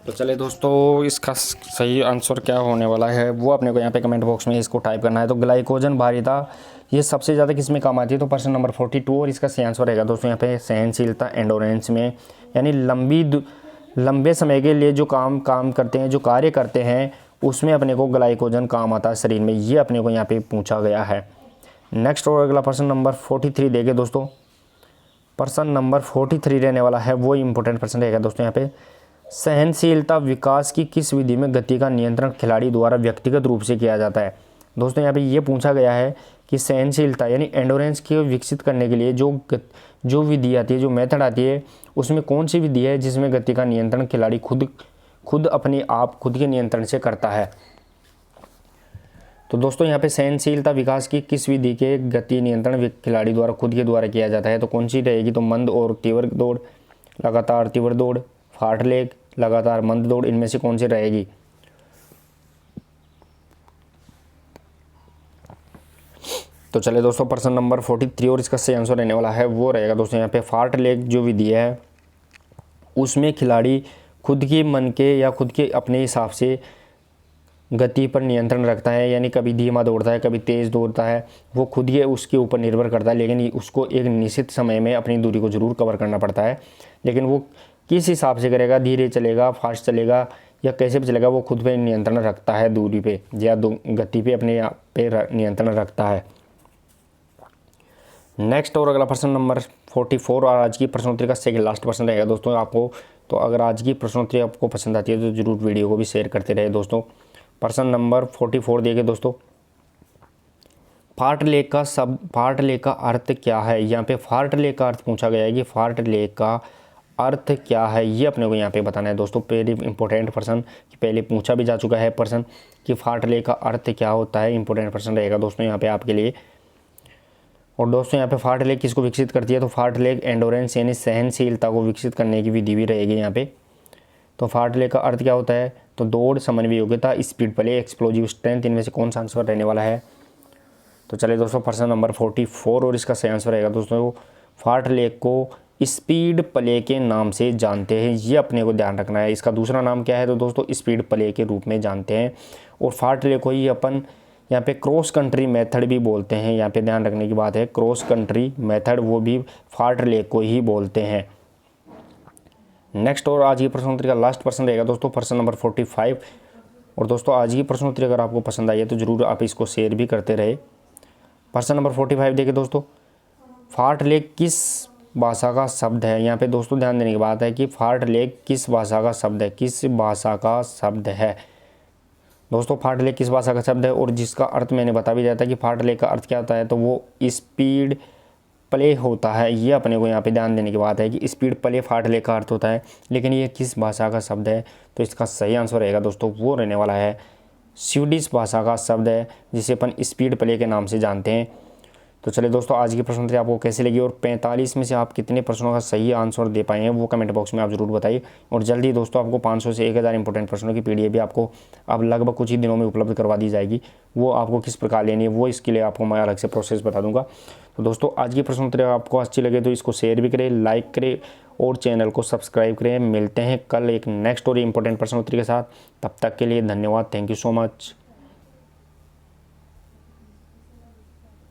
तो चले दोस्तों इसका सही आंसर क्या होने वाला है वो अपने को यहाँ पे कमेंट बॉक्स में इसको टाइप करना है। तो ग्लाइकोजन भारिता ये सबसे ज़्यादा किस में काम आती है? तो प्रश्न नंबर 42 और इसका सही आंसर रहेगा दोस्तों यहाँ पे सहनशीलता एंडोरेंस में, यानी लंबे समय के लिए जो काम करते हैं, जो कार्य करते हैं, उसमें अपने को ग्लाइकोजन काम आता है शरीर में। ये अपने को यहाँ पे पूछा गया है। नेक्स्ट और अगला प्रश्न नंबर 43 देखिए दोस्तों। प्रश्न नंबर 43 रहने वाला है वो इंपॉर्टेंट प्रश्न रहेगा दोस्तों यहाँ पे, सहनशीलता विकास की किस विधि में गति का नियंत्रण खिलाड़ी द्वारा व्यक्तिगत रूप से किया जाता है? दोस्तों यहाँ पे ये पूछा गया है कि सहनशीलता यानी एंडोरेंस को विकसित करने के लिए जो विधि आती है, जो मेथड आती है, उसमें कौन सी विधि है जिसमें गति का नियंत्रण खिलाड़ी खुद अपने आप खुद के नियंत्रण से करता है? तो दोस्तों यहाँ पे सहनशीलता विकास की किस विधि के गति नियंत्रण खिलाड़ी द्वारा खुद के द्वारा किया जाता है? तो कौन सी रहेगी? तो मंद और तीव्र दौड़, लगातार तीव्र दौड़, फार्टलेग, लगातार मंद दौड़, इनमें से कौन सी रहेगी? तो चले दोस्तों प्रश्न नंबर 43 और इसका सही आंसर रहने वाला है वो रहेगा दोस्तों यहाँ पे फार्टलेग जो विधि है उसमें खिलाड़ी खुद के मन के या खुद के अपने हिसाब से गति पर नियंत्रण रखता है, यानी कभी धीमा दौड़ता है, कभी तेज़ दौड़ता है, वो खुद ही उसके ऊपर निर्भर करता है। लेकिन उसको एक निश्चित समय में अपनी दूरी को ज़रूर कवर करना पड़ता है, लेकिन वो किस हिसाब से करेगा, धीरे चलेगा, फास्ट चलेगा या कैसे भी चलेगा, वो खुद पे नियंत्रण रखता है, दूरी पे या गति पे अपने आप पे नियंत्रण रखता है। नेक्स्ट और अगला प्रश्न नंबर 44 और आज की प्रश्नोत्तरी का सेकंड लास्ट प्रश्न रहेगा दोस्तों आपको। तो अगर आज की प्रश्नोत्तरी आपको पसंद आती है तो ज़रूर वीडियो को भी शेयर करते रहे दोस्तों। प्रश्न नंबर 44 देखिए दोस्तों, फार्टलेग का अर्थ क्या है? यहाँ पे फार्टलेग का अर्थ पूछा गया है कि फार्टलेग का अर्थ क्या है, ये अपने को यहाँ पे बताना है दोस्तों। वेरी इंपॉर्टेंट प्रश्न, पहले पूछा भी जा चुका है प्रश्न कि फार्टलेग का अर्थ क्या होता है। इंपॉर्टेंट प्रश्न रहेगा दोस्तों यहाँ पे आपके लिए। और दोस्तों यहाँ पे फार्टलेग किसको विकसित करती है? तो फार्टलेग एंडोरेंस यानी सहनशीलता को विकसित करने की विधि भी रहेगी यहाँ पे। तो फार्टलेग का अर्थ क्या होता है? तो दौड़, समन्वय योग्यता, स्पीड प्ले, एक्सप्लोजिव स्ट्रेंथ, इनमें से कौन सा आंसर रहने वाला है? तो चलिए दोस्तों प्रश्न नंबर 44 और इसका सही आंसर रहेगा दोस्तों फार्टलेग को स्पीड प्ले के नाम से जानते हैं, ये अपने को ध्यान रखना है। इसका दूसरा नाम क्या है? तो दोस्तों स्पीड प्ले के रूप में जानते हैं। और फार्टलेग को ही अपन यहाँ पे क्रॉस कंट्री मेथड भी बोलते हैं। यहाँ पे ध्यान रखने की बात है, क्रॉस कंट्री मेथड वो भी फार्टलेग को ही बोलते हैं। नेक्स्ट और आज की प्रश्नोत्तरी का लास्ट प्रश्न रहेगा दोस्तों प्रश्न नंबर 45। और दोस्तों आज की प्रश्नोत्तरी अगर आपको पसंद आई है तो ज़रूर आप इसको शेयर भी करते रहे। प्रश्न नंबर 45 देखिए दोस्तों, फार्टलेग किस भाषा का शब्द है? यहाँ पे दोस्तों ध्यान देने की बात है कि फार्टलेग किस भाषा का शब्द है, किस भाषा का शब्द है दोस्तों। फार्टलेग किस भाषा का शब्द है और जिसका अर्थ मैंने बता भी दिया था कि फार्टलेग का अर्थ क्या होता है? तो वो स्पीड प्ले होता है, ये अपने को यहाँ पे ध्यान देने की बात है कि स्पीड प्ले फाटले का अर्थ होता है, लेकिन ये किस भाषा का शब्द है? तो इसका सही आंसर रहेगा दोस्तों वो रहने वाला है स्वीडिश भाषा का शब्द है, जिसे अपन स्पीड प्ले के नाम से जानते हैं। तो चलिए दोस्तों, आज की प्रश्नोत्तरी आपको कैसी लगी और 45 में से आप कितने प्रश्नों का सही आंसर दे पाए हैं वो कमेंट बॉक्स में आप जरूर बताइए। और जल्दी दोस्तों आपको 500 से 1000 इंपॉर्टेंट प्रश्नों की पीडीएफ भी आपको अब लगभग कुछ ही दिनों में उपलब्ध करवा दी जाएगी। वो आपको किस प्रकार लेनी है वो इसके लिए आपको मैं अलग से प्रोसेस बता दूंगा। तो दोस्तों, आज की प्रश्नोत्तरी आपको अच्छी लगे तो इसको शेयर भी करें, लाइक करें और चैनल को सब्सक्राइब करें। मिलते हैं कल एक नेक्स्ट और इंपॉर्टेंट प्रश्नोत्तरी के साथ। तब तक के लिए धन्यवाद। Thank you so much.